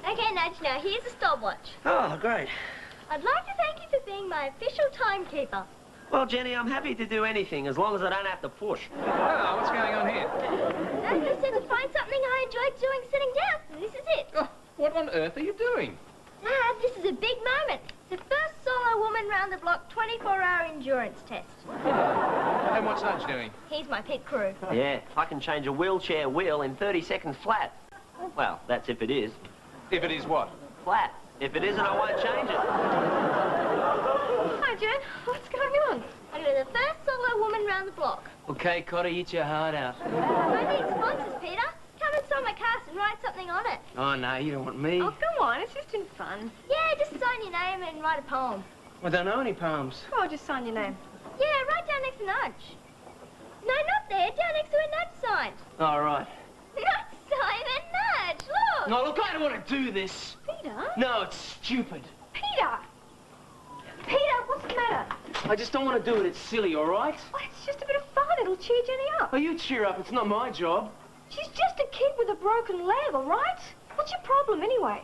Okay, Nudge, now here's a stopwatch. Oh, great. I'd like to thank you for being my official timekeeper. Well, Jenny, I'm happy to do anything as long as I don't have to push. Oh, what's going on here? Dad, you said to find something I enjoyed doing sitting down, so this is it. Oh, what on earth are you doing? Dad, this is a big moment. The first solo woman round the block 24-hour endurance test. And what's Nudge doing? He's my pit crew. Yeah, I can change a wheelchair wheel in 30 seconds flat. Well, that's if it is. If it is what? Flat. If it isn't, I won't change it. Hi, Jen. What's going on? I'm the first solo woman round the block. Okay, Cotter, eat your heart out. I need sponsors, Peter. Come and sign my cast and write something on it. Oh, no, you don't want me. Oh, come on. It's just in fun. Yeah, just sign your name and write a poem. I don't know any poems. Oh, just sign your name. Yeah, right down next to Nudge. No, not there. Down next to where Nudge signed. All right. Not Simon, Nudge. Look. No, look, I don't want to do this. Peter? No, it's stupid. Peter! Peter, what's the matter? I just don't want to do it. It's silly, all right? Oh, it's just a bit of fun. It'll cheer Jenny up. Oh, you cheer up. It's not my job. She's just a kid with a broken leg, all right? What's your problem, anyway?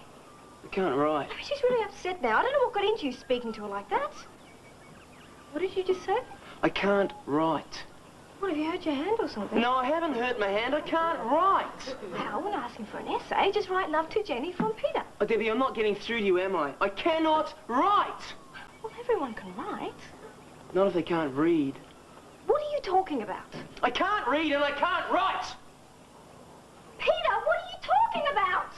I can't write. I mean, she's really upset now. I don't know what got into you speaking to her like that. What did you just say? I can't write. What, have you hurt your hand or something? No, I haven't hurt my hand. I can't write. Well, we're not asking for an essay. Just write love to Jenny from Peter. Oh, Debbie, I'm not getting through to you, am I? I cannot write. Well, everyone can write. Not if they can't read. What are you talking about? I can't read and I can't write. Peter, what are you talking about?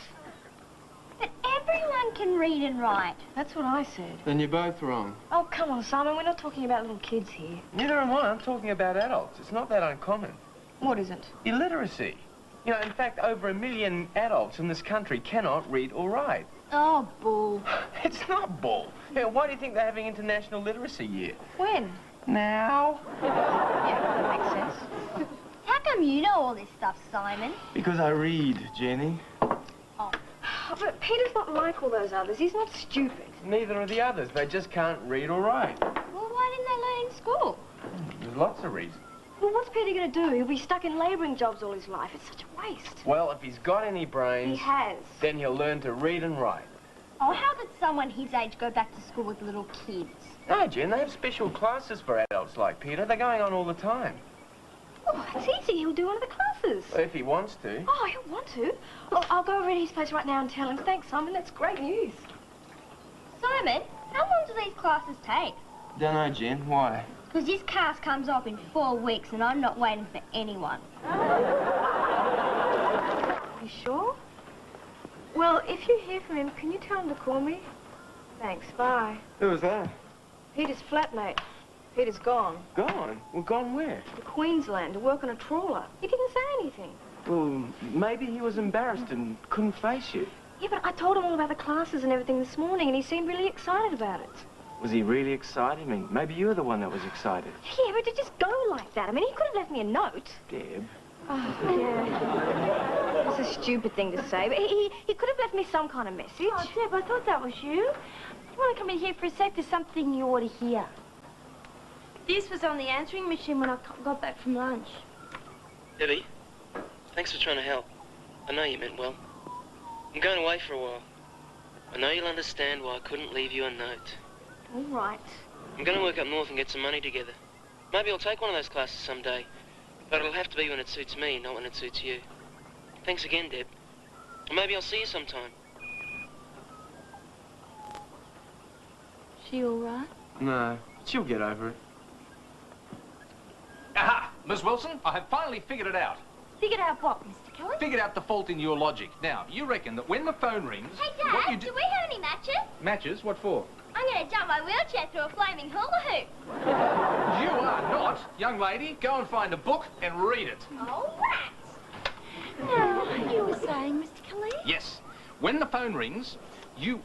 But everyone can read and write. That's what I said. Then you're both wrong. Oh, come on, Simon. We're not talking about little kids here. Neither am I. I'm talking about adults. It's not that uncommon. What isn't? Illiteracy. You know, in fact, over 1 million adults in this country cannot read or write. Oh, bull. It's not bull. Yeah, why do you think they're having International Literacy Year? When? Now? Yeah, that makes sense. How come you know all this stuff, Simon? Because I read, Jenny. Oh, but Peter's not like all those others. He's not stupid. Neither are the others. They just can't read or write. Well, why didn't they learn in school? There's lots of reasons. Well, what's Peter going to do? He'll be stuck in labouring jobs all his life. It's such a waste. Well, if he's got any brains, He has. then he'll learn to read and write. Oh, how could someone his age go back to school with little kids? No, Jen, they have special classes for adults like Peter. They're going on all the time. Oh, it's easy. He'll do one of the classes. If he wants to. Oh, he'll want to. Oh, I'll go over to his place right now and tell him. Thanks, Simon. That's great news. Simon, how long do these classes take? Don't know, Jen. Why? Because this class comes off in 4 weeks and I'm not waiting for anyone. You sure? Well, if you hear from him, can you tell him to call me? Thanks. Bye. Who was that? Peter's flatmate. Peter's gone. Gone? Well, gone where? To Queensland to work on a trawler. He didn't say anything. Well, maybe he was embarrassed and couldn't face you. Yeah, but I told him all about the classes and everything this morning, and he seemed really excited about it. Was he really excited? I mean, maybe you were the one that was excited. Yeah, but to just go like that. I mean, he could have left me a note. Deb. Oh, yeah. It's a stupid thing to say, but he could have left me some kind of message. Oh, Deb, I thought that was you. You want to come in here for a sec? There's something you ought to hear. This was on the answering machine when I got back from lunch. Debbie, thanks for trying to help. I know you meant well. I'm going away for a while. I know you'll understand why I couldn't leave you a note. All right. I'm going to work up north and get some money together. Maybe I'll take one of those classes someday. But it'll have to be when it suits me, not when it suits you. Thanks again, Deb. Or maybe I'll see you sometime. She all right? No, she'll get over it. Aha! Miss Wilson, I have finally figured it out. Figured out what, Mr. Kelly? Figured out the fault in your logic. Now, you reckon that when the phone rings... Hey, what you Dad, do we have any matches? Matches? What for? I'm going to jump my wheelchair through a flaming hula hoop. You are not. Young lady, go and find a book and read it. Oh, rats! Now, you were saying, Mr. Kelly? Yes. When the phone rings, you...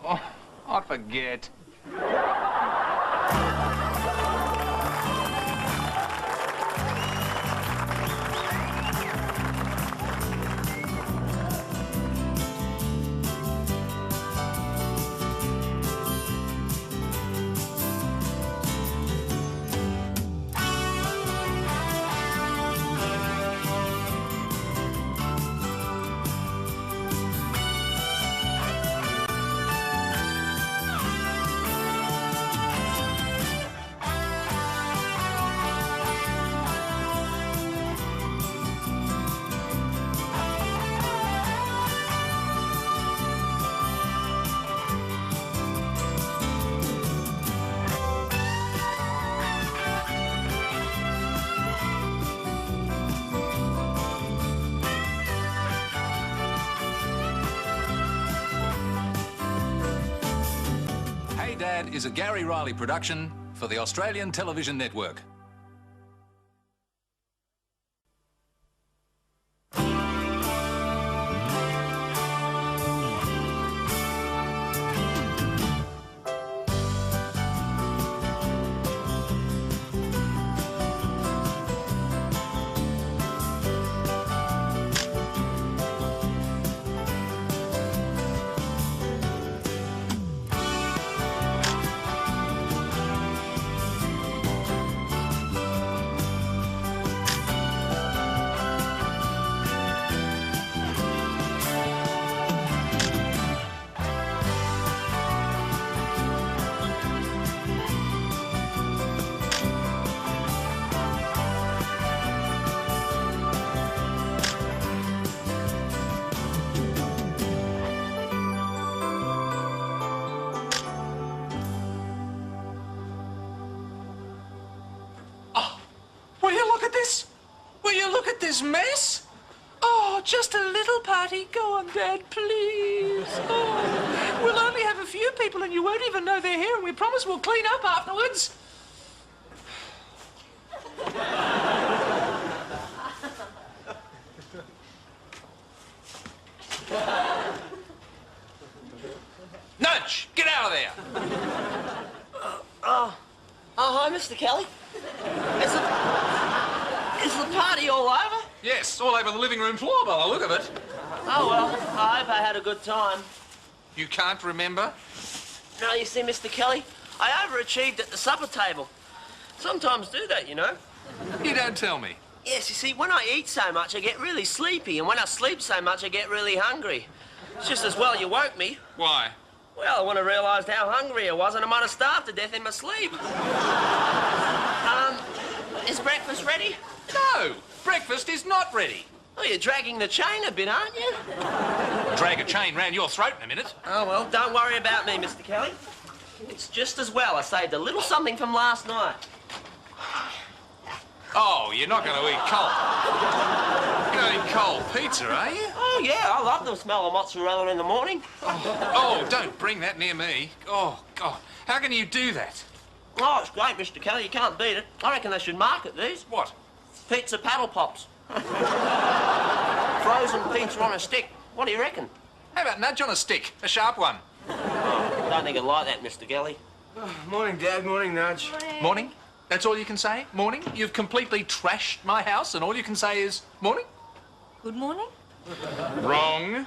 Oh, I forget. Dad is a Gary Riley production for the Australian Television Network. this mess? Oh, just a little party. Go on, Dad, please. Oh, we'll only have a few people and you won't even know they're here, and we promise we'll clean up afterwards. Nudge, get out of there. Oh, hi, Mr. Kelly. Is the party all over? Yes, all over the living room floor by the look of it. Oh, well, I hope I had a good time. You can't remember? No, you see, Mr. Kelly, I overachieved at the supper table. Sometimes do that, you know. You don't tell me. Yes, you see, when I eat so much, I get really sleepy, and when I sleep so much, I get really hungry. It's just as well you woke me. Why? Well, when I realised how hungry I was, and I might have starved to death in my sleep. Is breakfast ready? No, breakfast is not ready. Oh, you're dragging the chain a bit, aren't you? Drag a chain round your throat in a minute. Oh, well, don't worry about me, Mr. Kelly. It's just as well I saved a little something from last night. Oh, you're not going to eat cold. You're going to eat cold pizza, are you? Oh, yeah, I love the smell of mozzarella in the morning. Oh, don't bring that near me. Oh, God. How can you do that? Oh, it's great, Mr. Kelly. You can't beat it. I reckon they should market these. What? Pizza paddle pops. Frozen pizza on a stick. What do you reckon? How about nudge on a stick? A sharp one. Oh, don't think I'd like that, Mr. Kelly. Morning, Dad. Morning, Nudge. Morning? That's all you can say? Morning? You've completely trashed my house and all you can say is morning? Good morning. Wrong.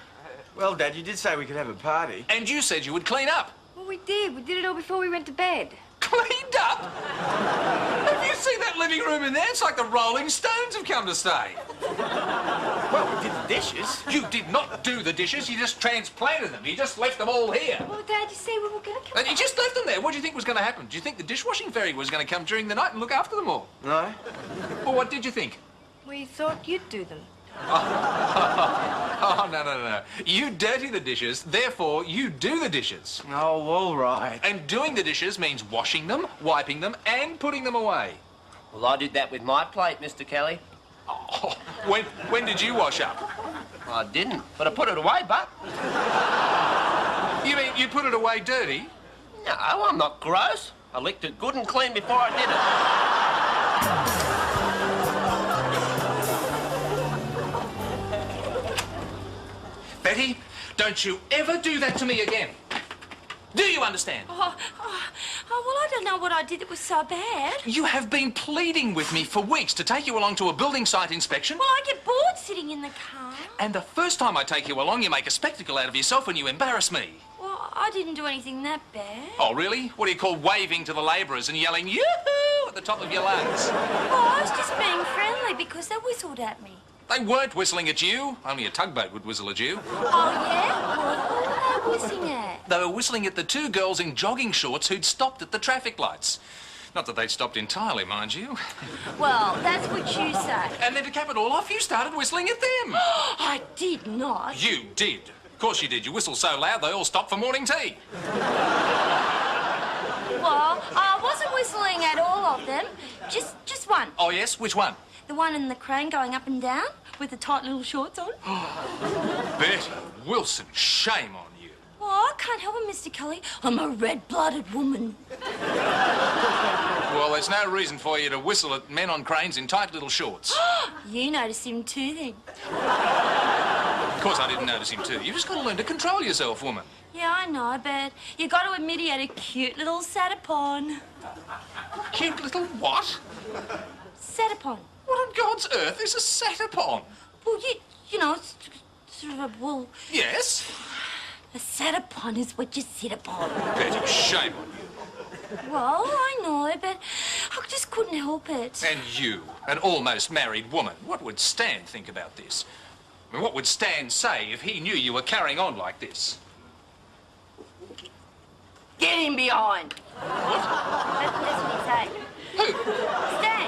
Well, Dad, you did say we could have a party. And you said you would clean up. Well, we did. We did it all before we went to bed. Cleaned up? Have you seen that living room in there? It's like the Rolling Stones have come to stay. Well, we did the dishes. You did not do the dishes, you just transplanted them. You just left them all here. Well, Dad, you see, we were going to come... And you just left them there. What do you think was going to happen? Do you think the dishwashing fairy was going to come during the night and look after them all? No. Well, what did you think? We thought you'd do them. Oh, no. You dirty the dishes, therefore you do the dishes. Oh, all right. And doing the dishes means washing them, wiping them, and putting them away. Well, I did that with my plate, Mr. Kelly. Oh, when did you wash up? I didn't, but I put it away, Buck. You mean you put it away dirty? No, I'm not gross. I licked it good and clean before I did it. Betty, don't you ever do that to me again. Do you understand? Well, I don't know what I did that was so bad. You have been pleading with me for weeks to take you along to a building site inspection. Well, I get bored sitting in the car. And the first time I take you along, you make a spectacle out of yourself and you embarrass me. Well, I didn't do anything that bad. Oh, really? What do you call waving to the labourers and yelling, yoo-hoo, at the top of your lungs? Well, I was just being friendly because they whistled at me. They weren't whistling at you. Only a tugboat would whistle at you. Oh, yeah? Well, who were they whistling at? They were whistling at the two girls in jogging shorts who'd stopped at the traffic lights. Not that they'd stopped entirely, mind you. Well, that's what you say. And then to cap it all off, you started whistling at them. I did not. You did. Of course you did. You whistled so loud they all stopped for morning tea. Well, I wasn't whistling at all of them. Just one. Oh, yes? Which one? The one in the crane going up and down with the tight little shorts on. Betty Wilson, shame on you. Well, I can't help it, Mr. Kelly. I'm a red-blooded woman. Well, there's no reason for you to whistle at men on cranes in tight little shorts. You noticed him too, then. Of course I didn't notice him too. You've just got to learn to control yourself, woman. Yeah, I know, but you got to admit he had a cute little Satapon. Cute little what? Satapon. What on God's earth is a Satapon? Well, you know, it's sort of a, well... Yes? A Satapon is what you sit upon. Betty, shame on you. Well, I know, but I just couldn't help it. And you, an almost married woman, what would Stan think about this? I mean, what would Stan say if he knew you were carrying on like this? Get him behind. What? That's what he'd say. Who? Stan,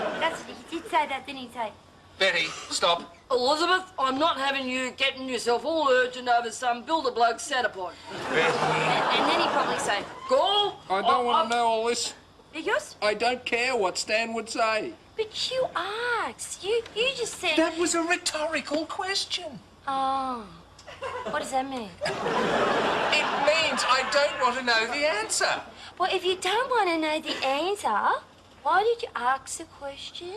he did say that, didn't he say? Betty, stop. Elizabeth, I'm not having you getting yourself all urgent over some builder-bloke Satapon. And then he'd probably say, Go! I don't want to know all this. Yes? I don't care what Stan would say. But But you asked. You just said... That was a rhetorical question. Oh. What does that mean? It means I don't want to know the answer. Well, if you don't want to know the answer, why did you ask the question?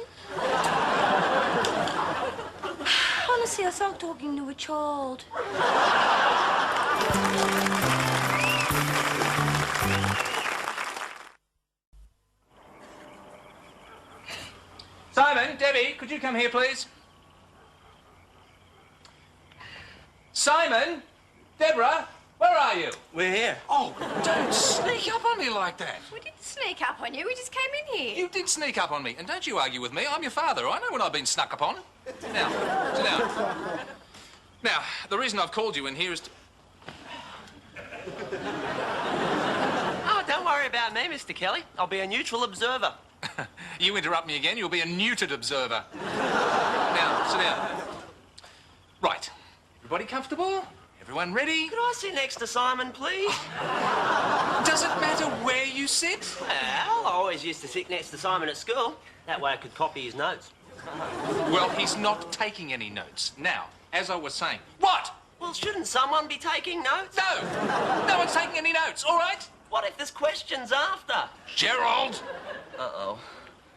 Honestly, I felt like talking to a child. Simon, Debbie, could you come here, please? Simon, Deborah, where are you? We're here. Oh, don't sneak up on me like that. We didn't sneak up on you, we just came in here. You did sneak up on me, and don't you argue with me. I'm your father. I know when I've been snuck upon. Now, sit down. Now, the reason I've called you in here is to... Oh, don't worry about me, Mr. Kelly. I'll be a neutral observer. You interrupt me again, you'll be a neutered observer. Now, sit down. Right. Everybody comfortable? Everyone ready? Could I sit next to Simon, please? Does it matter where you sit? Well, I always used to sit next to Simon at school. That way I could copy his notes. Well, he's not taking any notes. Now, as I was saying... What? Well, shouldn't someone be taking notes? No! No one's taking any notes, all right? What if there's questions after? Gerald! Uh-oh.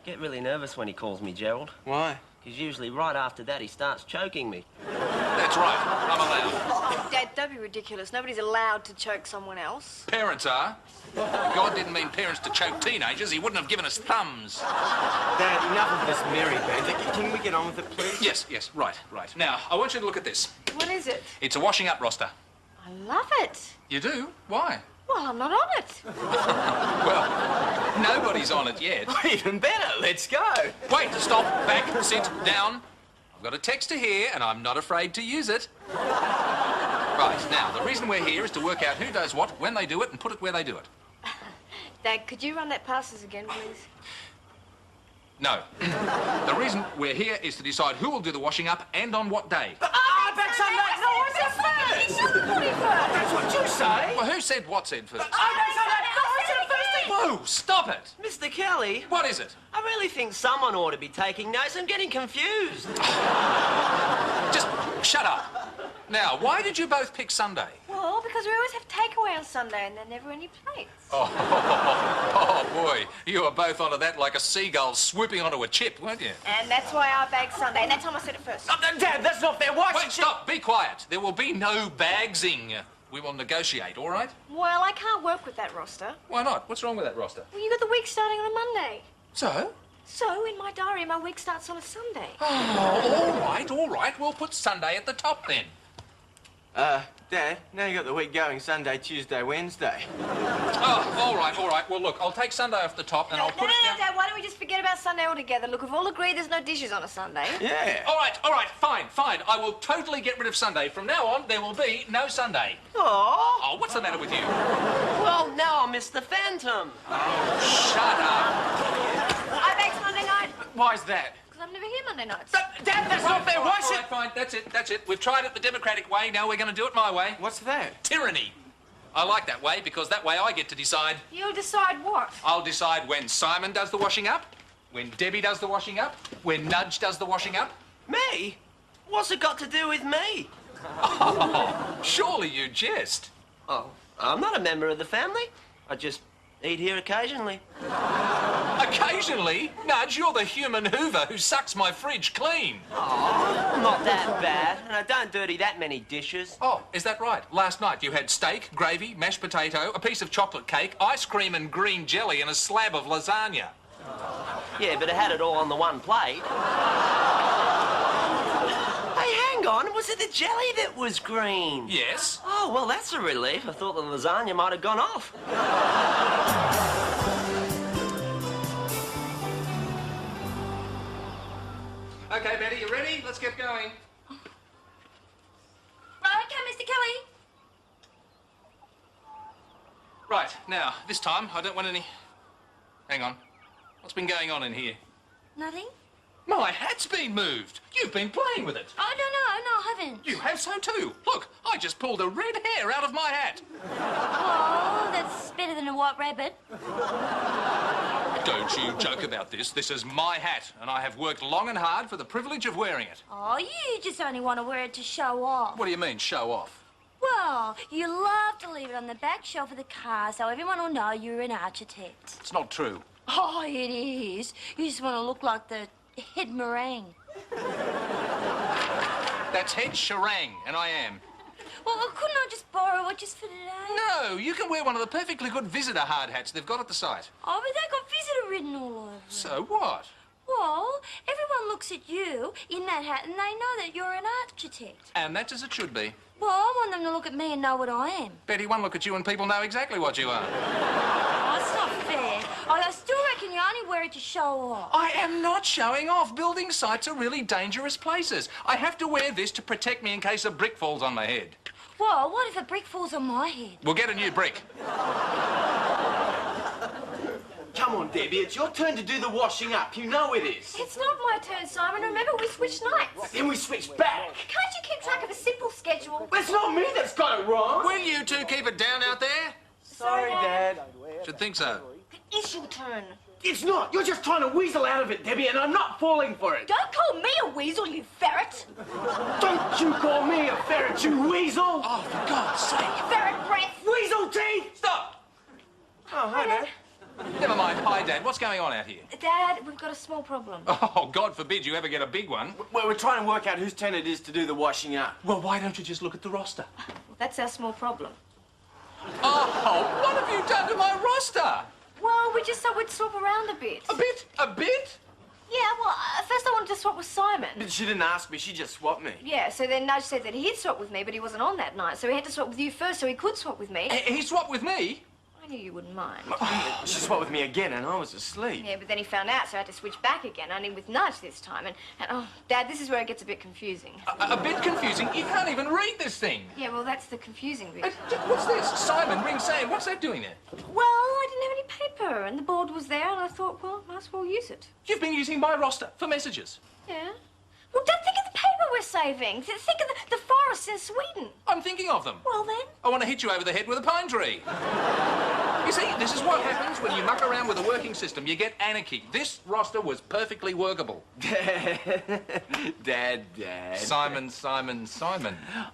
Get really nervous when he calls me Gerald. Why? Because usually right after that he starts choking me. That's right, I'm allowed. Dad, don't be ridiculous. Nobody's allowed to choke someone else. Parents are. If God didn't mean parents to choke teenagers, he wouldn't have given us thumbs. Dad, enough of this merry banter. Can we get on with it, please? Yes, right. Now, I want you to look at this. What is it? It's a washing up roster. I love it. You do? Why? Well, I'm not on it. Well, nobody's on it yet. Even better, let's go. Wait, stop, back, sit down. I've got a texter here, and I'm not afraid to use it. Right, now, the reason we're here is to work out who does what, when they do it, and put it where they do it. Dad, could you run that past us again, please? No. The reason we're here is to decide who will do the washing up and on what day. Ah, back Sunday! No, I said first! That's what you say! Well, who said what said first? I said first! Whoa, stop it! Mr. Kelly, What is it? I really think someone ought to be taking notes. I'm getting confused. Just shut up. Now, why did you both pick Sunday? Well, because we always have takeaway on Sunday and there are never any plates. Oh, boy. You were both onto that like a seagull swooping onto a chip, weren't you? And that's why I bagged Sunday, and that time I said it first. Dad, that's not fair. Why Wait, should stop. Be quiet. There will be no bagsing. We will negotiate, all right? Well, I can't work with that roster. Why not? What's wrong with that roster? Well, you got the week starting on a Monday. So? So, in my diary, my week starts on a Sunday. Oh, all right. We'll put Sunday at the top then. Dad, now you got the week going Sunday, Tuesday, Wednesday. Oh, all right. Well, look, I'll take Sunday off the top and I'll put it down... Dad, why don't we just forget about Sunday altogether? Look, we've all agreed there's no dishes on a Sunday. Yeah. All right, fine. I will totally get rid of Sunday. From now on, there will be no Sunday. Oh, Oh, what's the matter with you? well, now I miss the Phantom. Shut up. I bagged Monday night. Why is that? Because I'm never here Monday nights. Dad, that's not fair. Why All should... right, fine. That's it. We've tried it the democratic way. Now we're going to do it my way. What's that? Tyranny. I like that way because that way I get to decide. You'll decide what? I'll decide when Simon does the washing up, when Debbie does the washing up, when Nudge does the washing up. Me? What's it got to do with me? Oh, surely you jest. Oh, I'm not a member of the family. I just eat here occasionally. Occasionally, Nudge, you're the human Hoover who sucks my fridge clean. Oh, I'm not that bad, and I don't dirty that many dishes. Oh, is that right? Last night you had steak, gravy, mashed potato, a piece of chocolate cake, ice cream and green jelly, and a slab of lasagna. Yeah, but I had it all on the one plate. Hey, hang on. Was it the jelly that was green? Yes. Oh, well, that's a relief. I thought the lasagna might have gone off. Okay, Betty, you ready? Let's get going. Right, okay, Mr. Kelly. Right, now, this time, I don't want any... Hang on. What's been going on in here? Nothing? My hat's been moved. You've been playing with it. Oh, no, I haven't. You have so too. Look, I just pulled a red hair out of my hat. Oh, that's better than a white rabbit. Don't you joke about this. This is my hat, and I have worked long and hard for the privilege of wearing it. Oh, you just only want to wear it to show off. What do you mean, show off? Well, you love to leave it on the back shelf of the car so everyone will know you're an architect. It's not true. Oh, it is. You just want to look like the head meringue. That's head charang, and I am. Well, couldn't I just borrow it just for today? No, you can wear one of the perfectly good visitor hard hats they've got at the site. Oh, but they got visitor written all over it. So what? Well, everyone looks at you in that hat and they know that you're an architect. And that's as it should be. Well, I want them to look at me and know what I am. Betty, one look at you and people know exactly what you are. Oh, it's not fair. I still reckon you only wear it to show off. I am not showing off. Building sites are really dangerous places. I have to wear this to protect me in case a brick falls on my head. Well, what if a brick falls on my head? We'll get a new brick. Come on, Debbie, it's your turn to do the washing up. You know it is. It's not my turn, Simon. Remember, we switched nights. Then we switch back. Can't you keep track of a simple schedule? It's not me that's got it wrong. Will you two keep it down out there? Sorry, Dad. Should think so. It's your turn. It's not. You're just trying to weasel out of it, Debbie, and I'm not falling for it. Don't call me a weasel, you ferret. Don't you call me a ferret, you weasel. Oh, for God's sake. Ferret breath. Weasel teeth. Stop! Oh, hi, Dad. Never mind. Hi, Dad. What's going on out here? Dad, we've got a small problem. Oh, God forbid you ever get a big one. Well, we're trying to work out whose turn it is to do the washing up. Well, why don't you just look at the roster? Well, that's our small problem. Oh, what have you done to my roster? Well, we just thought we'd swap around a bit. A bit? A bit? Yeah, well, first I wanted to swap with Simon. But she didn't ask me. She just swapped me. Yeah, so then Nudge said that he'd swap with me, but he wasn't on that night, so he had to swap with you first so he could swap with me. He swapped with me? I knew you wouldn't mind. She swapped with me again, and I was asleep. Yeah, but then he found out, so I had to switch back again, only with Nudge this time. And oh, Dad, this is where it gets a bit confusing. A bit confusing? You can't even read this thing. Yeah, well, that's the confusing bit. What's this? Simon, ring Sam. What's that doing there? Well, I didn't have any paper, and the board was there, and I thought, well, might as well use it. You've been using my roster for messages. Yeah? Well, don't think of the paper we're saving. Think of the forests in Sweden. I'm thinking of them. Well, then. I want to hit you over the head with a pine tree. You see, this is what happens when you muck around with a working system. You get anarchy. This roster was perfectly workable. Dad. Simon.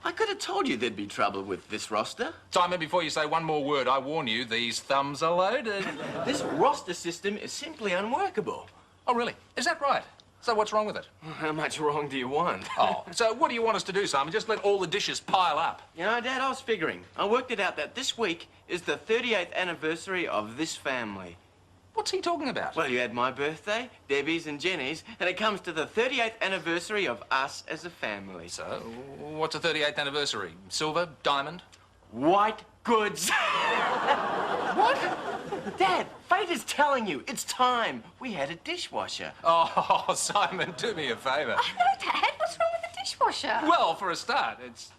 I could have told you there'd be trouble with this roster. Simon, before you say one more word, I warn you, these thumbs are loaded. This roster system is simply unworkable. Oh, really? Is that right? So what's wrong with it? How much wrong do you want? Oh, so what do you want us to do, Simon? Just let all the dishes pile up? You know, Dad, I was figuring. I worked it out that this week is the 38th anniversary of this family. What's he talking about? Well, you had my birthday, Debbie's and Jenny's, and it comes to the 38th anniversary of us as a family. So, what's a 38th anniversary? Silver? Diamond? White goods. What? Dad, fate is telling you, it's time. We had a dishwasher. Oh, Simon, do me a favour. I know, Dad. What's wrong with the dishwasher? Well, for a start, it's...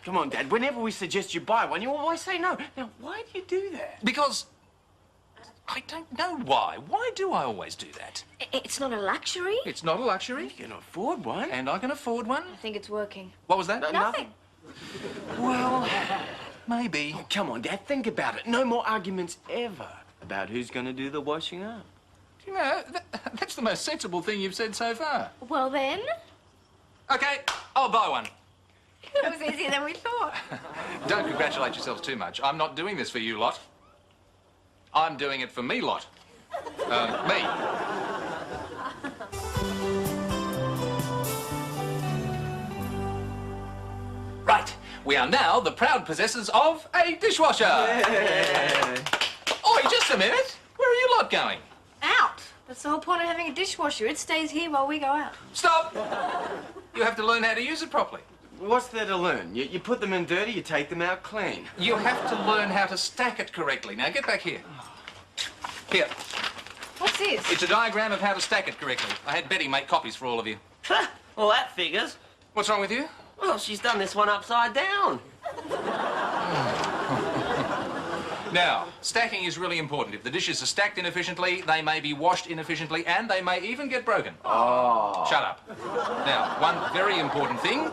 Come on, Dad. Whenever we suggest you buy one, you always say no. Now, why do you do that? Because... I don't know why. Why do I always do that? It's not a luxury. It's not a luxury. You can afford one. And I can afford one. I think it's working. What was that? Nothing. Well, maybe. Oh, come on, Dad. Think about it. No more arguments ever about who's going to do the washing up. You know, that's the most sensible thing you've said so far. Well, then. Okay, I'll buy one. It was easier than we thought. Don't congratulate yourselves too much. I'm not doing this for you lot. I'm doing it for me lot. Me. Right. We are now the proud possessors of a dishwasher. Yeah. Oi, just a minute. Where are you lot going? Out. That's the whole point of having a dishwasher. It stays here while we go out. Stop. You have to learn how to use it properly. What's there to learn? You put them in dirty, you take them out clean. You have to learn how to stack it correctly. Now, get back here. Here. What's this? It's a diagram of how to stack it correctly. I had Betty make copies for all of you. Well, that figures. What's wrong with you? Well, she's done this one upside down. Now, stacking is really important. If the dishes are stacked inefficiently, they may be washed inefficiently, and they may even get broken. Oh. Shut up. Now, one very important thing.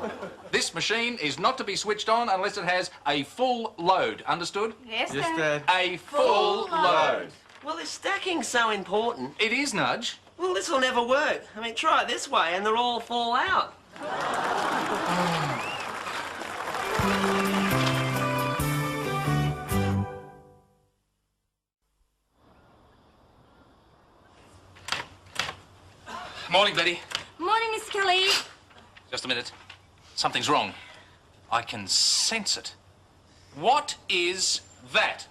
This machine is not to be switched on unless it has a full load. Understood? Yes, Just Dad. A full load. Well, if stacking's so important... It is, Nudge. Well, this'll never work. I mean, try it this way and they'll all fall out. Morning, Betty. Morning, Mr. Kelly. Just a minute. Something's wrong. I can sense it. What is that?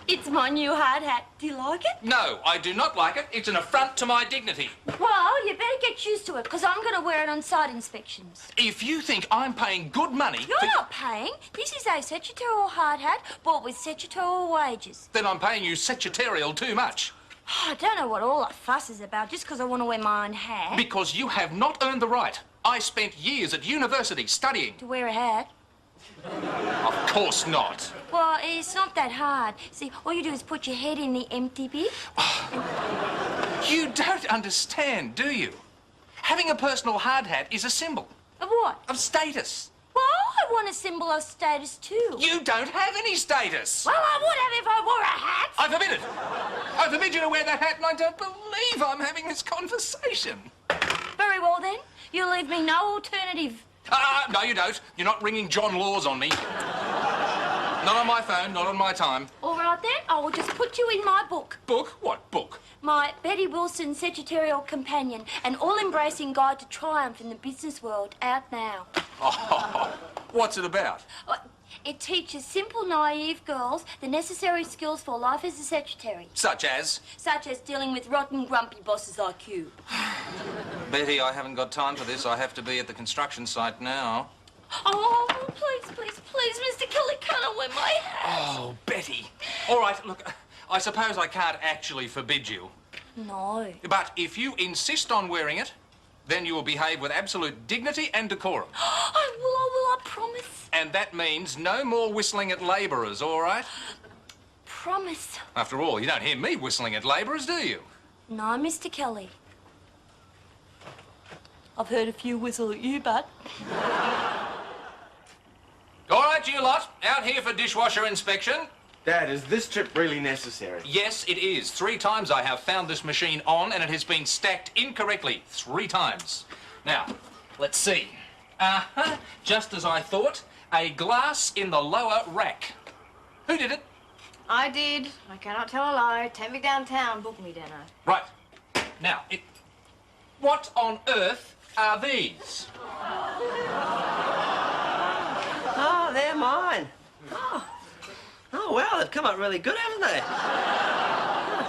It's my new hard hat. Do you like it? No, I do not like it. It's an affront to my dignity. Well, you better get used to it, because I'm going to wear it on site inspections. If you think I'm paying good money... You're not paying. This is a secretarial hard hat bought with secretarial wages. Then I'm paying you secretarial too much. I don't know what all that fuss is about, just because I want to wear my own hat. Because you have not earned the right. I spent years at university studying. To wear a hat? Of course not. Well, it's not that hard. See, all you do is put your head in the empty bit. You don't understand, do you? Having a personal hard hat is a symbol. Of what? Of status. Well, I want a symbol of status, too. You don't have any status. Well, I would have if I wore a hat. I forbid it. I forbid you to wear that hat, and I don't believe I'm having this conversation. Very well, then. You leave me no alternative. No, you don't. You're not ringing John Laws on me. Not on my phone, not on my time. All right, then. I will just put you in my book. Book? What book? My Betty Wilson Secretarial Companion, an all-embracing guide to triumph in the business world, out now. Oh, what's it about? It teaches simple, naive girls the necessary skills for life as a secretary. Such as? Such as dealing with rotten, grumpy bosses like you. Betty, I haven't got time for this. I have to be at the construction site now. Oh, please, please, please, Mr. Kelly, can't I wear my hat? Oh, Betty. All right, look, I suppose I can't actually forbid you. No. But if you insist on wearing it, then you will behave with absolute dignity and decorum. I will, I promise. And that means no more whistling at labourers, all right? Promise. After all, you don't hear me whistling at labourers, do you? No, Mr. Kelly. I've heard a few whistle at you, bud. All right, you lot, out here for dishwasher inspection. Dad, is this trip really necessary? Yes, it is. 3 times I have found this machine on, and it has been stacked incorrectly 3 times. Now, let's see. Just as I thought, a glass in the lower rack. Who did it? I did. I cannot tell a lie. Take me downtown, book me dinner. Right. Now, what on earth are these? Oh, they're mine. Oh, well, they've come out really good, haven't they?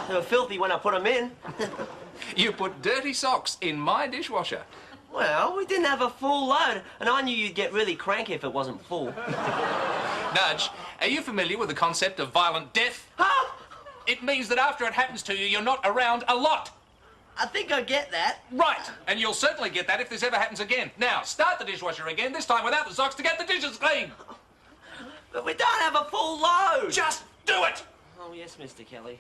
They were filthy when I put them in. You put dirty socks in my dishwasher. Well, we didn't have a full load, and I knew you'd get really cranky if it wasn't full. Nudge, are you familiar with the concept of violent death? Huh? It means that after it happens to you, you're not around a lot. I think I get that. Right, and you'll certainly get that if this ever happens again. Now, start the dishwasher again, this time without the socks to get the dishes clean. But we don't have a full load. Just do it! Oh, yes, Mr. Kelly.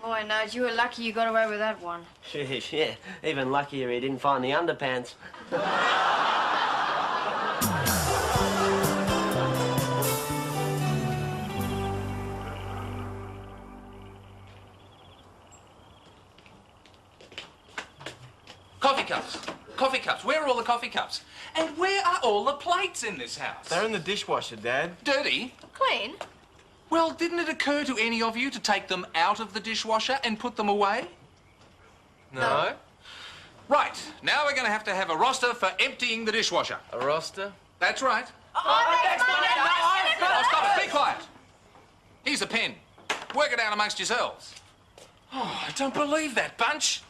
Boy, Nudge, you were lucky you got away with that one. Yeah, even luckier he didn't find the underpants. Coffee cups. Coffee cups. Where are all the coffee cups? And where are all the plates in this house? They're in the dishwasher, Dad. Dirty? Clean? Well, didn't it occur to any of you to take them out of the dishwasher and put them away? No. Right. Now we're going to have a roster for emptying the dishwasher. A roster? That's right. Oh, stop it. Be quiet. Here's a pen. Work it out amongst yourselves. Oh, I don't believe that bunch.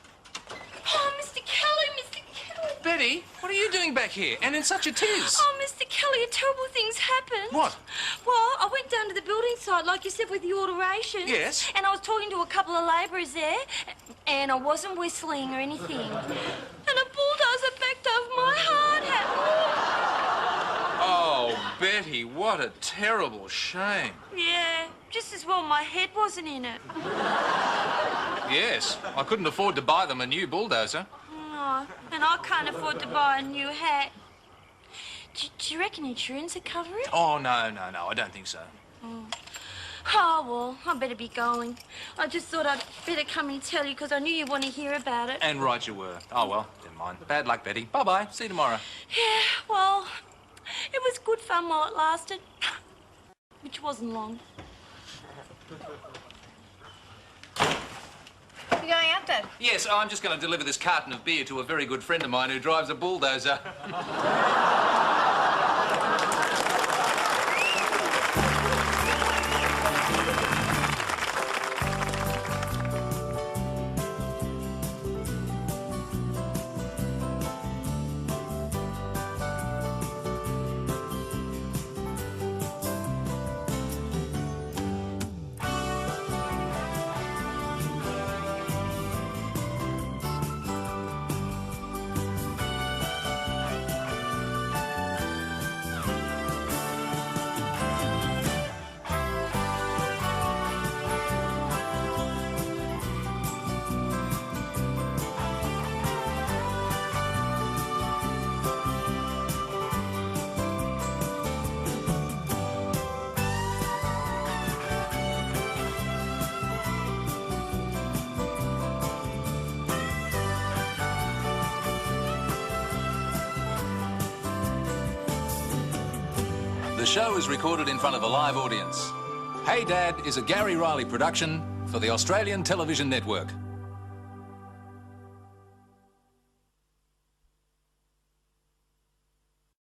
Oh, Mr. Kelly, Mr. Kelly. Betty, what are you doing back here? And in such a tiz? Oh, Mr. Kelly, a terrible thing's happened. What? Well, I went down to the building site, like you said, with the alterations. Yes. And I was talking to a couple of labourers there, and I wasn't whistling or anything. And a bulldozer backed over my hard hat. Oh, Betty, what a terrible shame. Yeah, just as well my head wasn't in it. Yes, I couldn't afford to buy them a new bulldozer. No, and I can't afford to buy a new hat. Do you reckon insurance would cover it? Oh, no, I don't think so. Oh, well, I better be going. I just thought I'd better come and tell you because I knew you'd want to hear about it. And right you were. Oh, well, never mind. Bad luck, Betty. Bye-bye. See you tomorrow. Yeah, well, it was good fun while it lasted, which wasn't long. You going out, Dad? Yes, I'm just going to deliver this carton of beer to a very good friend of mine who drives a bulldozer. The show is recorded in front of a live audience. Hey Dad is a Gary Riley production for the Australian Television Network.